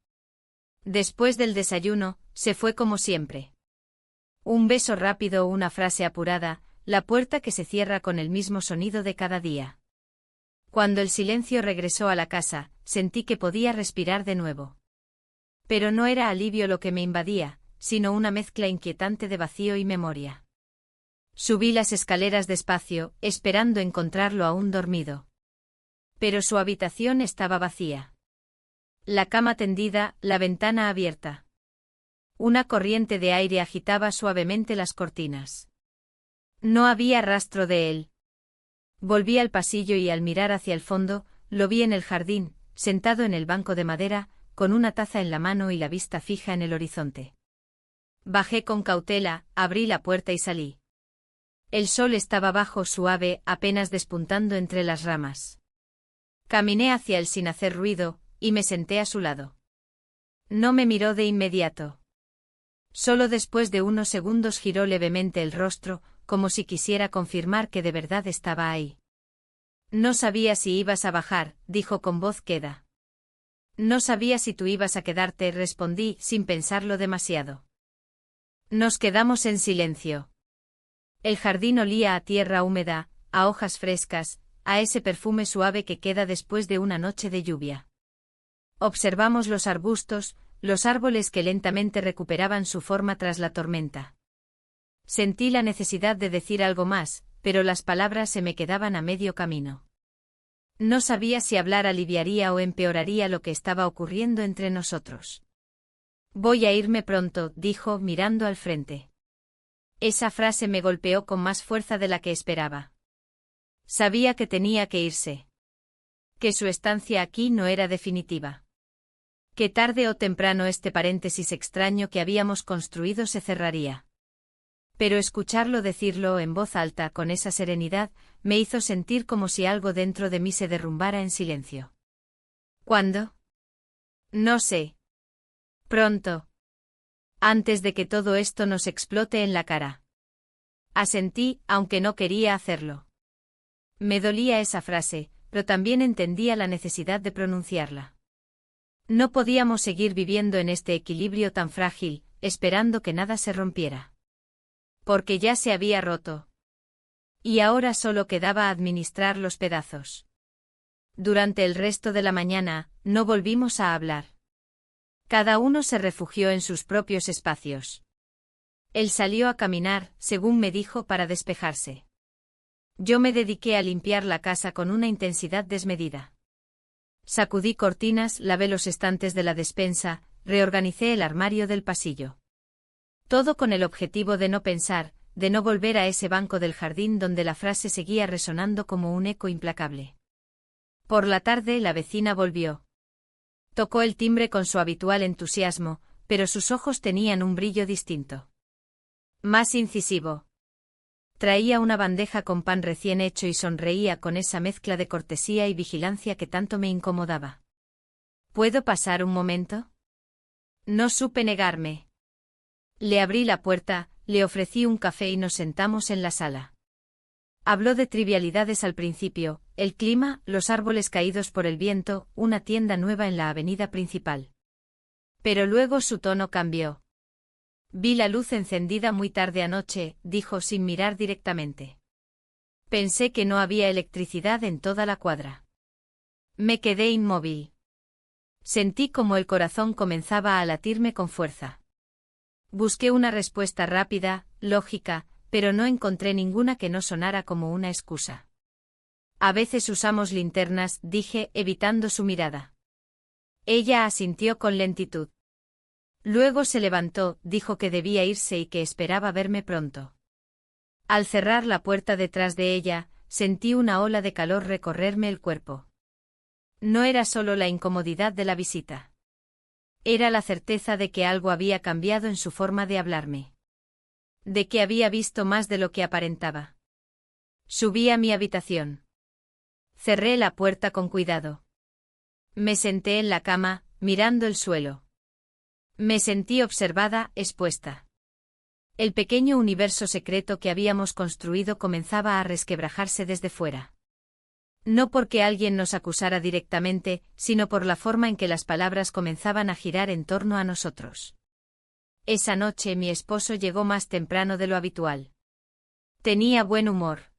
Después del desayuno, se fue como siempre. Un beso rápido o una frase apurada, la puerta que se cierra con el mismo sonido de cada día. Cuando el silencio regresó a la casa, sentí que podía respirar de nuevo. Pero no era alivio lo que me invadía, sino una mezcla inquietante de vacío y memoria. Subí las escaleras despacio, esperando encontrarlo aún dormido. Pero su habitación estaba vacía. La cama tendida, la ventana abierta. Una corriente de aire agitaba suavemente las cortinas. No había rastro de él. Volví al pasillo y al mirar hacia el fondo, lo vi en el jardín, sentado en el banco de madera, con una taza en la mano y la vista fija en el horizonte. Bajé con cautela, abrí la puerta y salí. El sol estaba bajo, suave, apenas despuntando entre las ramas. Caminé hacia él sin hacer ruido, y me senté a su lado. No me miró de inmediato. Solo después de unos segundos giró levemente el rostro, como si quisiera confirmar que de verdad estaba ahí. No sabía si ibas a bajar, dijo con voz queda. No sabía si tú ibas a quedarte, respondí, sin pensarlo demasiado. Nos quedamos en silencio. El jardín olía a tierra húmeda, a hojas frescas, a ese perfume suave que queda después de una noche de lluvia. Observamos los arbustos, los árboles que lentamente recuperaban su forma tras la tormenta. Sentí la necesidad de decir algo más, pero las palabras se me quedaban a medio camino. No sabía si hablar aliviaría o empeoraría lo que estaba ocurriendo entre nosotros. Voy a irme pronto, dijo, mirando al frente. Esa frase me golpeó con más fuerza de la que esperaba. Sabía que tenía que irse. Que su estancia aquí no era definitiva. Que tarde o temprano este paréntesis extraño que habíamos construido se cerraría. Pero escucharlo decirlo en voz alta con esa serenidad me hizo sentir como si algo dentro de mí se derrumbara en silencio. ¿Cuándo? No sé. Pronto. Antes de que todo esto nos explote en la cara. Asentí, aunque no quería hacerlo. Me dolía esa frase, pero también entendía la necesidad de pronunciarla. No podíamos seguir viviendo en este equilibrio tan frágil, esperando que nada se rompiera. Porque ya se había roto. Y ahora solo quedaba administrar los pedazos. Durante el resto de la mañana, no volvimos a hablar. Cada uno se refugió en sus propios espacios. Él salió a caminar, según me dijo, para despejarse. Yo me dediqué a limpiar la casa con una intensidad desmedida. Sacudí cortinas, lavé los estantes de la despensa, reorganicé el armario del pasillo. Todo con el objetivo de no pensar, de no volver a ese banco del jardín donde la frase seguía resonando como un eco implacable. Por la tarde la vecina volvió. Tocó el timbre con su habitual entusiasmo, pero sus ojos tenían un brillo distinto. Más incisivo. Traía una bandeja con pan recién hecho y sonreía con esa mezcla de cortesía y vigilancia que tanto me incomodaba. ¿Puedo pasar un momento? No supe negarme. Le abrí la puerta, le ofrecí un café y nos sentamos en la sala. Habló de trivialidades al principio, el clima, los árboles caídos por el viento, una tienda nueva en la avenida principal. Pero luego su tono cambió. Vi la luz encendida muy tarde anoche, dijo sin mirar directamente. Pensé que no había electricidad en toda la cuadra. Me quedé inmóvil. Sentí como el corazón comenzaba a latirme con fuerza. Busqué una respuesta rápida, lógica, pero no encontré ninguna que no sonara como una excusa. A veces usamos linternas, dije, evitando su mirada. Ella asintió con lentitud. Luego se levantó, dijo que debía irse y que esperaba verme pronto. Al cerrar la puerta detrás de ella, sentí una ola de calor recorrerme el cuerpo. No era solo la incomodidad de la visita. Era la certeza de que algo había cambiado en su forma de hablarme. De que había visto más de lo que aparentaba. Subí a mi habitación. Cerré la puerta con cuidado. Me senté en la cama, mirando el suelo. Me sentí observada, expuesta. El pequeño universo secreto que habíamos construido comenzaba a resquebrajarse desde fuera. No porque alguien nos acusara directamente, sino por la forma en que las palabras comenzaban a girar en torno a nosotros. Esa noche mi esposo llegó más temprano de lo habitual. Tenía buen humor.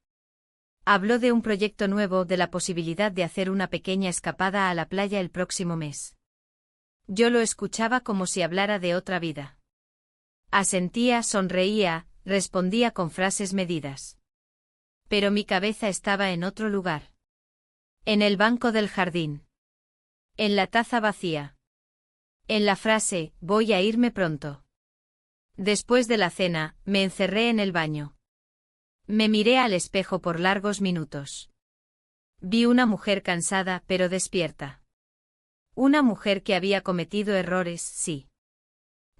Habló de un proyecto nuevo, de la posibilidad de hacer una pequeña escapada a la playa el próximo mes. Yo lo escuchaba como si hablara de otra vida. Asentía, sonreía, respondía con frases medidas. Pero mi cabeza estaba en otro lugar. En el banco del jardín. En la taza vacía. En la frase, voy a irme pronto. Después de la cena, me encerré en el baño. Me miré al espejo por largos minutos. Vi una mujer cansada pero despierta. Una mujer que había cometido errores, sí.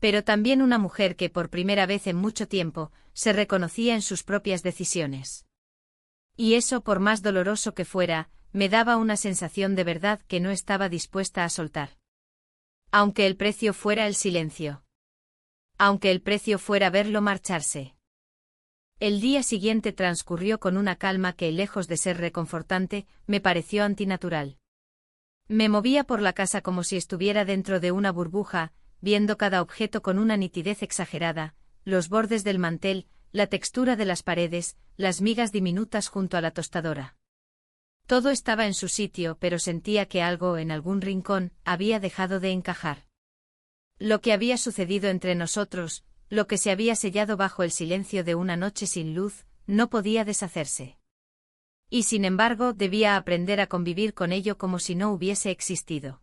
Pero también una mujer que por primera vez en mucho tiempo, se reconocía en sus propias decisiones. Y eso, por más doloroso que fuera, me daba una sensación de verdad que no estaba dispuesta a soltar. Aunque el precio fuera el silencio. Aunque el precio fuera verlo marcharse. El día siguiente transcurrió con una calma que, lejos de ser reconfortante, me pareció antinatural. Me movía por la casa como si estuviera dentro de una burbuja, viendo cada objeto con una nitidez exagerada, los bordes del mantel, la textura de las paredes, las migas diminutas junto a la tostadora. Todo estaba en su sitio, pero sentía que algo en algún rincón había dejado de encajar. Lo que había sucedido entre nosotros, lo que se había sellado bajo el silencio de una noche sin luz, no podía deshacerse. Y sin embargo, debía aprender a convivir con ello como si no hubiese existido.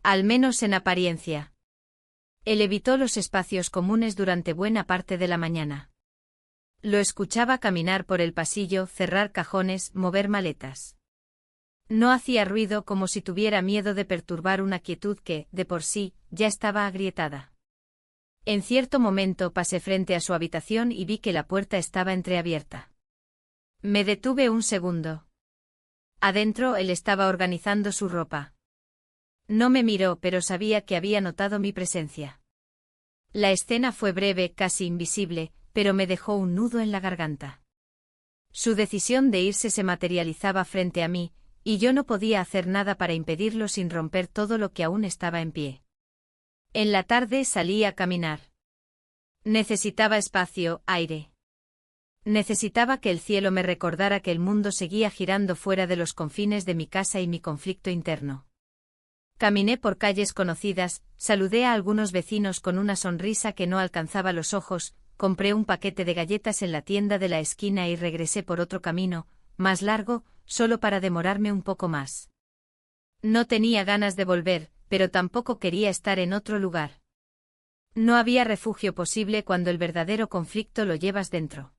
Al menos en apariencia. Él evitó los espacios comunes durante buena parte de la mañana. Lo escuchaba caminar por el pasillo, cerrar cajones, mover maletas. No hacía ruido como si tuviera miedo de perturbar una quietud que, de por sí, ya estaba agrietada. En cierto momento pasé frente a su habitación y vi que la puerta estaba entreabierta. Me detuve un segundo. Adentro él estaba organizando su ropa. No me miró, pero sabía que había notado mi presencia. La escena fue breve, casi invisible, pero me dejó un nudo en la garganta. Su decisión de irse se materializaba frente a mí, y yo no podía hacer nada para impedirlo sin romper todo lo que aún estaba en pie. En la tarde salí a caminar. Necesitaba espacio, aire. Necesitaba que el cielo me recordara que el mundo seguía girando fuera de los confines de mi casa y mi conflicto interno. Caminé por calles conocidas, saludé a algunos vecinos con una sonrisa que no alcanzaba los ojos, compré un paquete de galletas en la tienda de la esquina y regresé por otro camino, más largo, solo para demorarme un poco más. No tenía ganas de volver, pero tampoco quería estar en otro lugar. No había refugio posible cuando el verdadero conflicto lo llevas dentro.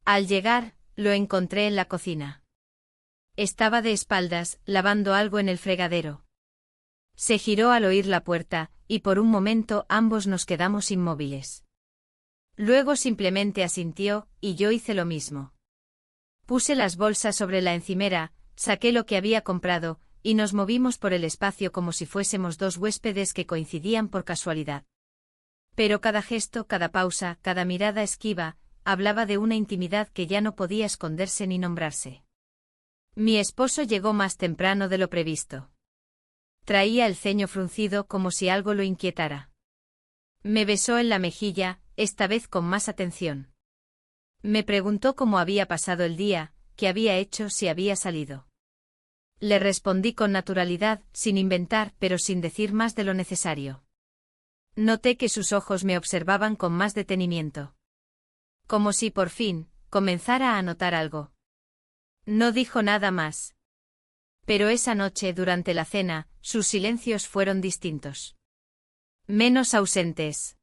Al llegar, lo encontré en la cocina. Estaba de espaldas, lavando algo en el fregadero. Se giró al oír la puerta, y por un momento ambos nos quedamos inmóviles. Luego simplemente asintió, y yo hice lo mismo. Puse las bolsas sobre la encimera, saqué lo que había comprado, y nos movimos por el espacio como si fuésemos dos huéspedes que coincidían por casualidad. Pero cada gesto, cada pausa, cada mirada esquiva, hablaba de una intimidad que ya no podía esconderse ni nombrarse. Mi esposo llegó más temprano de lo previsto. Traía el ceño fruncido como si algo lo inquietara. Me besó en la mejilla, esta vez con más atención. Me preguntó cómo había pasado el día, qué había hecho, si había salido. Le respondí con naturalidad, sin inventar, pero sin decir más de lo necesario. Noté que sus ojos me observaban con más detenimiento. Como si por fin, comenzara a notar algo. No dijo nada más. Pero esa noche, durante la cena, sus silencios fueron distintos. Menos ausentes.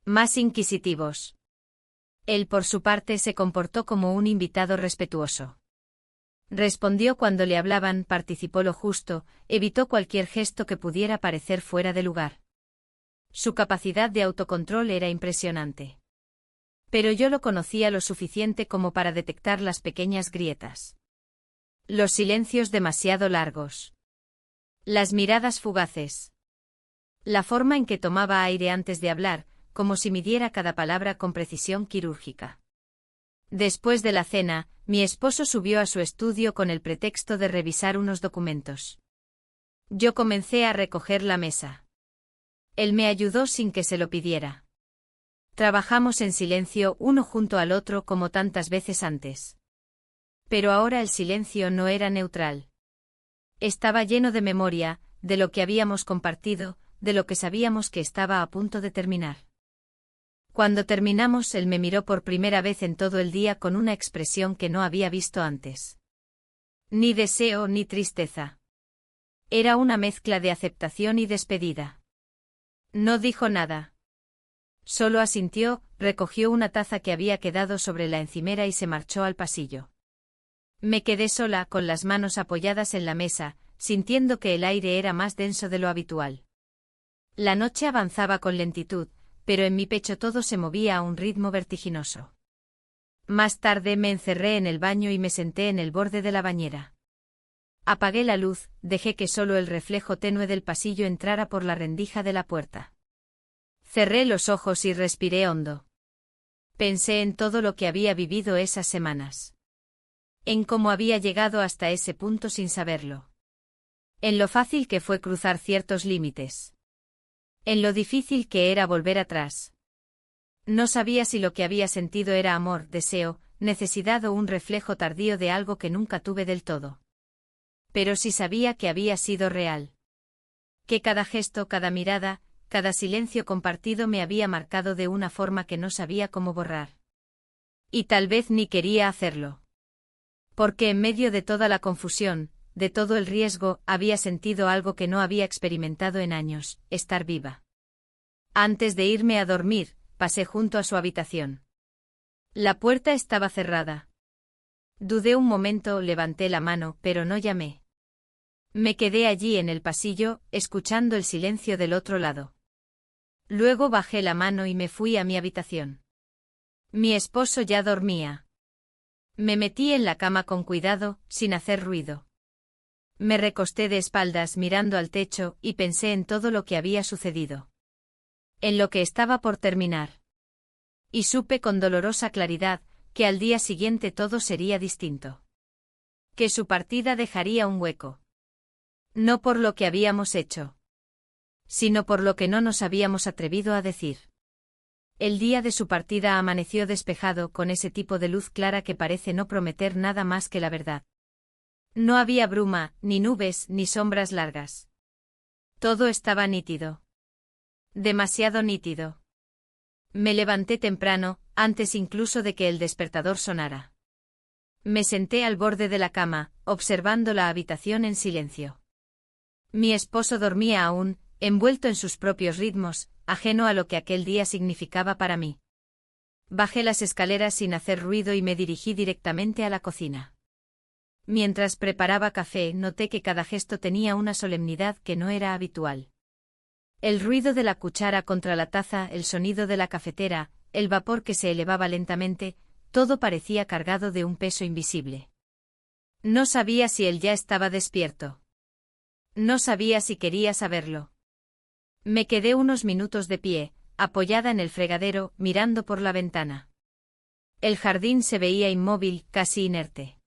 Más inquisitivos. Él por su parte se comportó como un invitado respetuoso. Respondió cuando le hablaban, participó lo justo, evitó cualquier gesto que pudiera parecer fuera de lugar. Su capacidad de autocontrol era impresionante. Pero yo lo conocía lo suficiente como para detectar las pequeñas grietas. Los silencios demasiado largos. Las miradas fugaces. La forma en que tomaba aire antes de hablar, como si midiera cada palabra con precisión quirúrgica. Después de la cena, mi esposo subió a su estudio con el pretexto de revisar unos documentos. Yo comencé a recoger la mesa. Él me ayudó sin que se lo pidiera. Trabajamos en silencio uno junto al otro como tantas veces antes. Pero ahora el silencio no era neutral. Estaba lleno de memoria, de lo que habíamos compartido, de lo que sabíamos que estaba a punto de terminar. Cuando terminamos, él me miró por primera vez en todo el día con una expresión que no había visto antes. Ni deseo ni tristeza. Era una mezcla de aceptación y despedida. No dijo nada. Solo asintió, recogió una taza que había quedado sobre la encimera y se marchó al pasillo. Me quedé sola, con las manos apoyadas en la mesa, sintiendo que el aire era más denso de lo habitual. La noche avanzaba con lentitud, pero en mi pecho todo se movía a un ritmo vertiginoso. Más tarde me encerré en el baño y me senté en el borde de la bañera. Apagué la luz, dejé que solo el reflejo tenue del pasillo entrara por la rendija de la puerta. Cerré los ojos y respiré hondo. Pensé en todo lo que había vivido esas semanas. En cómo había llegado hasta ese punto sin saberlo. En lo fácil que fue cruzar ciertos límites. En lo difícil que era volver atrás. No sabía si lo que había sentido era amor, deseo, necesidad o un reflejo tardío de algo que nunca tuve del todo. Pero sí sabía que había sido real. Que cada gesto, cada mirada, cada silencio compartido me había marcado de una forma que no sabía cómo borrar. Y tal vez ni quería hacerlo. Porque en medio de toda la confusión, de todo el riesgo, había sentido algo que no había experimentado en años: estar viva. Antes de irme a dormir, pasé junto a su habitación. La puerta estaba cerrada. Dudé un momento, levanté la mano, pero no llamé. Me quedé allí en el pasillo, escuchando el silencio del otro lado. Luego bajé la mano y me fui a mi habitación. Mi esposo ya dormía. Me metí en la cama con cuidado, sin hacer ruido. Me recosté de espaldas mirando al techo y pensé en todo lo que había sucedido. En lo que estaba por terminar. Y supe con dolorosa claridad que al día siguiente todo sería distinto. Que su partida dejaría un hueco. No por lo que habíamos hecho, sino por lo que no nos habíamos atrevido a decir. El día de su partida amaneció despejado con ese tipo de luz clara que parece no prometer nada más que la verdad. No había bruma, ni nubes, ni sombras largas. Todo estaba nítido. Demasiado nítido. Me levanté temprano, antes incluso de que el despertador sonara. Me senté al borde de la cama, observando la habitación en silencio. Mi esposo dormía aún, envuelto en sus propios ritmos, ajeno a lo que aquel día significaba para mí. Bajé las escaleras sin hacer ruido y me dirigí directamente a la cocina. Mientras preparaba café, noté que cada gesto tenía una solemnidad que no era habitual. El ruido de la cuchara contra la taza, el sonido de la cafetera, el vapor que se elevaba lentamente, todo parecía cargado de un peso invisible. No sabía si él ya estaba despierto. No sabía si quería saberlo. Me quedé unos minutos de pie, apoyada en el fregadero, mirando por la ventana. El jardín se veía inmóvil, casi inerte.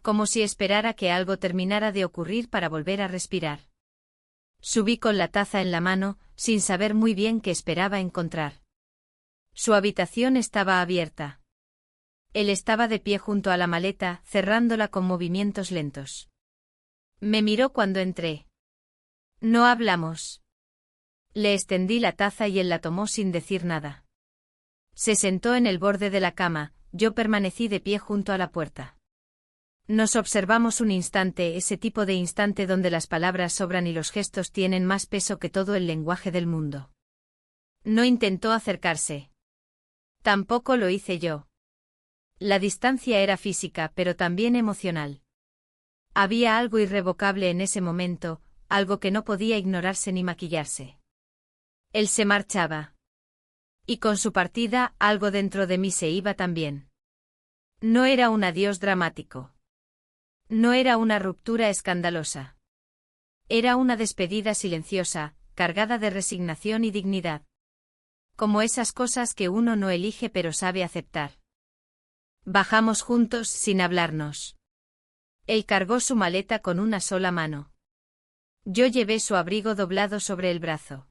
Como si esperara que algo terminara de ocurrir para volver a respirar. Subí con la taza en la mano, sin saber muy bien qué esperaba encontrar. Su habitación estaba abierta. Él estaba de pie junto a la maleta, cerrándola con movimientos lentos. Me miró cuando entré. No hablamos. Le extendí la taza y él la tomó sin decir nada. Se sentó en el borde de la cama, yo permanecí de pie junto a la puerta. Nos observamos un instante, ese tipo de instante donde las palabras sobran y los gestos tienen más peso que todo el lenguaje del mundo. No intentó acercarse. Tampoco lo hice yo. La distancia era física, pero también emocional. Había algo irrevocable en ese momento, algo que no podía ignorarse ni maquillarse. Él se marchaba. Y con su partida, algo dentro de mí se iba también. No era un adiós dramático. No era una ruptura escandalosa. Era una despedida silenciosa, cargada de resignación y dignidad. Como esas cosas que uno no elige pero sabe aceptar. Bajamos juntos sin hablarnos. Él cargó su maleta con una sola mano. Yo llevé su abrigo doblado sobre el brazo.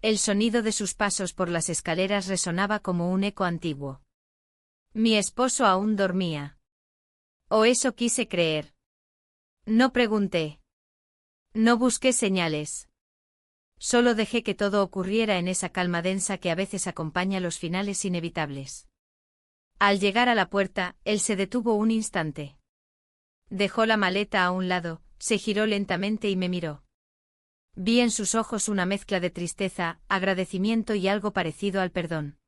El sonido de sus pasos por las escaleras resonaba como un eco antiguo. Mi esposo aún dormía. O eso quise creer. No pregunté. No busqué señales. Solo dejé que todo ocurriera en esa calma densa que a veces acompaña los finales inevitables. Al llegar a la puerta, él se detuvo un instante. Dejó la maleta a un lado, se giró lentamente y me miró. Vi en sus ojos una mezcla de tristeza, agradecimiento y algo parecido al perdón.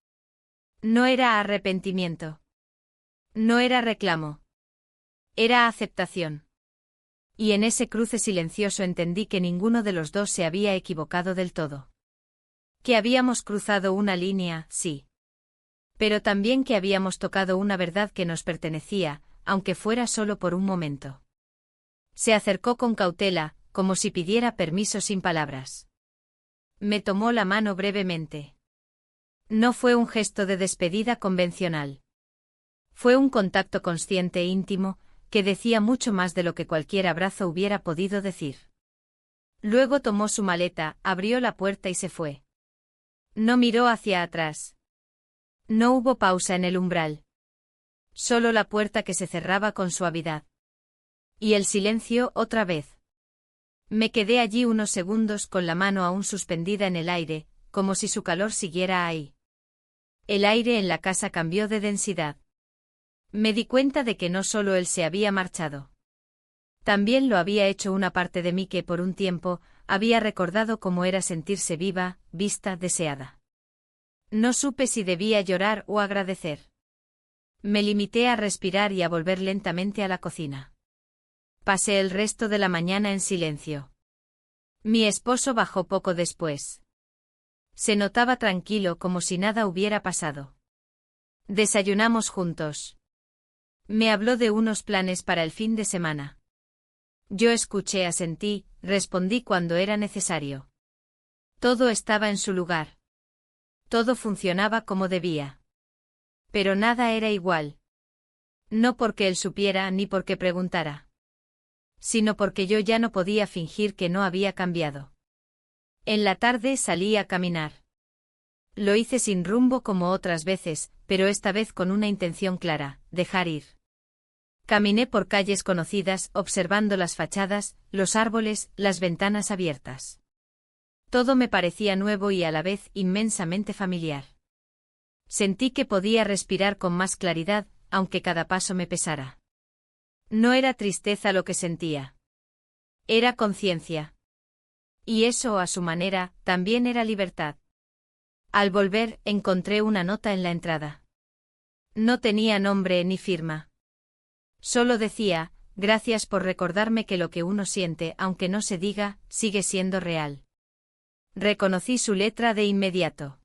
No era arrepentimiento. No era reclamo. Era aceptación. Y en ese cruce silencioso entendí que ninguno de los dos se había equivocado del todo. Que habíamos cruzado una línea, sí. Pero también que habíamos tocado una verdad que nos pertenecía, aunque fuera solo por un momento. Se acercó con cautela, como si pidiera permiso sin palabras. Me tomó la mano brevemente. No fue un gesto de despedida convencional. Fue un contacto consciente e íntimo, que decía mucho más de lo que cualquier abrazo hubiera podido decir. Luego tomó su maleta, abrió la puerta y se fue. No miró hacia atrás. No hubo pausa en el umbral. Solo la puerta que se cerraba con suavidad. Y el silencio otra vez. Me quedé allí unos segundos con la mano aún suspendida en el aire, como si su calor siguiera ahí. El aire en la casa cambió de densidad. Me di cuenta de que no solo él se había marchado. También lo había hecho una parte de mí que por un tiempo había recordado cómo era sentirse viva, vista, deseada. No supe si debía llorar o agradecer. Me limité a respirar y a volver lentamente a la cocina. Pasé el resto de la mañana en silencio. Mi esposo bajó poco después. Se notaba tranquilo como si nada hubiera pasado. Desayunamos juntos. Me habló de unos planes para el fin de semana. Yo escuché, asentí, respondí cuando era necesario. Todo estaba en su lugar. Todo funcionaba como debía. Pero nada era igual. No porque él supiera ni porque preguntara. Sino porque yo ya no podía fingir que no había cambiado. En la tarde salí a caminar. Lo hice sin rumbo como otras veces, pero esta vez con una intención clara: dejar ir. Caminé por calles conocidas, observando las fachadas, los árboles, las ventanas abiertas. Todo me parecía nuevo y a la vez inmensamente familiar. Sentí que podía respirar con más claridad, aunque cada paso me pesara. No era tristeza lo que sentía. Era conciencia. Y eso, a su manera, también era libertad. Al volver, encontré una nota en la entrada. No tenía nombre ni firma. Solo decía: gracias por recordarme que lo que uno siente, aunque no se diga, sigue siendo real. Reconocí su letra de inmediato.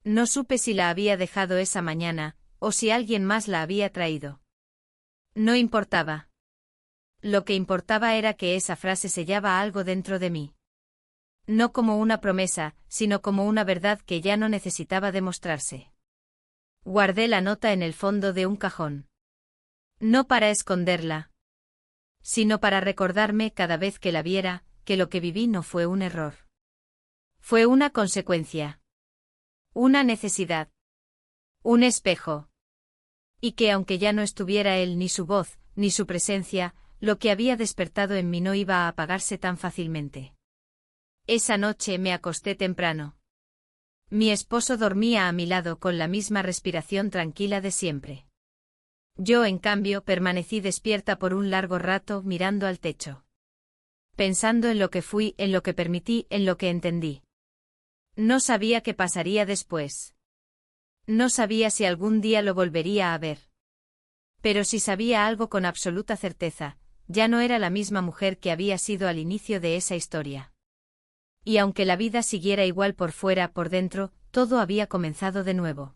No supe si la había dejado esa mañana, o si alguien más la había traído. No importaba. Lo que importaba era que esa frase sellaba algo dentro de mí. No como una promesa, sino como una verdad que ya no necesitaba demostrarse. Guardé la nota en el fondo de un cajón. No para esconderla, sino para recordarme cada vez que la viera, que lo que viví no fue un error. Fue una consecuencia. Una necesidad. Un espejo. Y que aunque ya no estuviera él, ni su voz, ni su presencia, lo que había despertado en mí no iba a apagarse tan fácilmente. Esa noche me acosté temprano. Mi esposo dormía a mi lado con la misma respiración tranquila de siempre. Yo, en cambio, permanecí despierta por un largo rato mirando al techo. Pensando en lo que fui, en lo que permití, en lo que entendí. No sabía qué pasaría después. No sabía si algún día lo volvería a ver. Pero sí sabía algo con absoluta certeza: ya no era la misma mujer que había sido al inicio de esa historia. Y aunque la vida siguiera igual por fuera, por dentro, todo había comenzado de nuevo.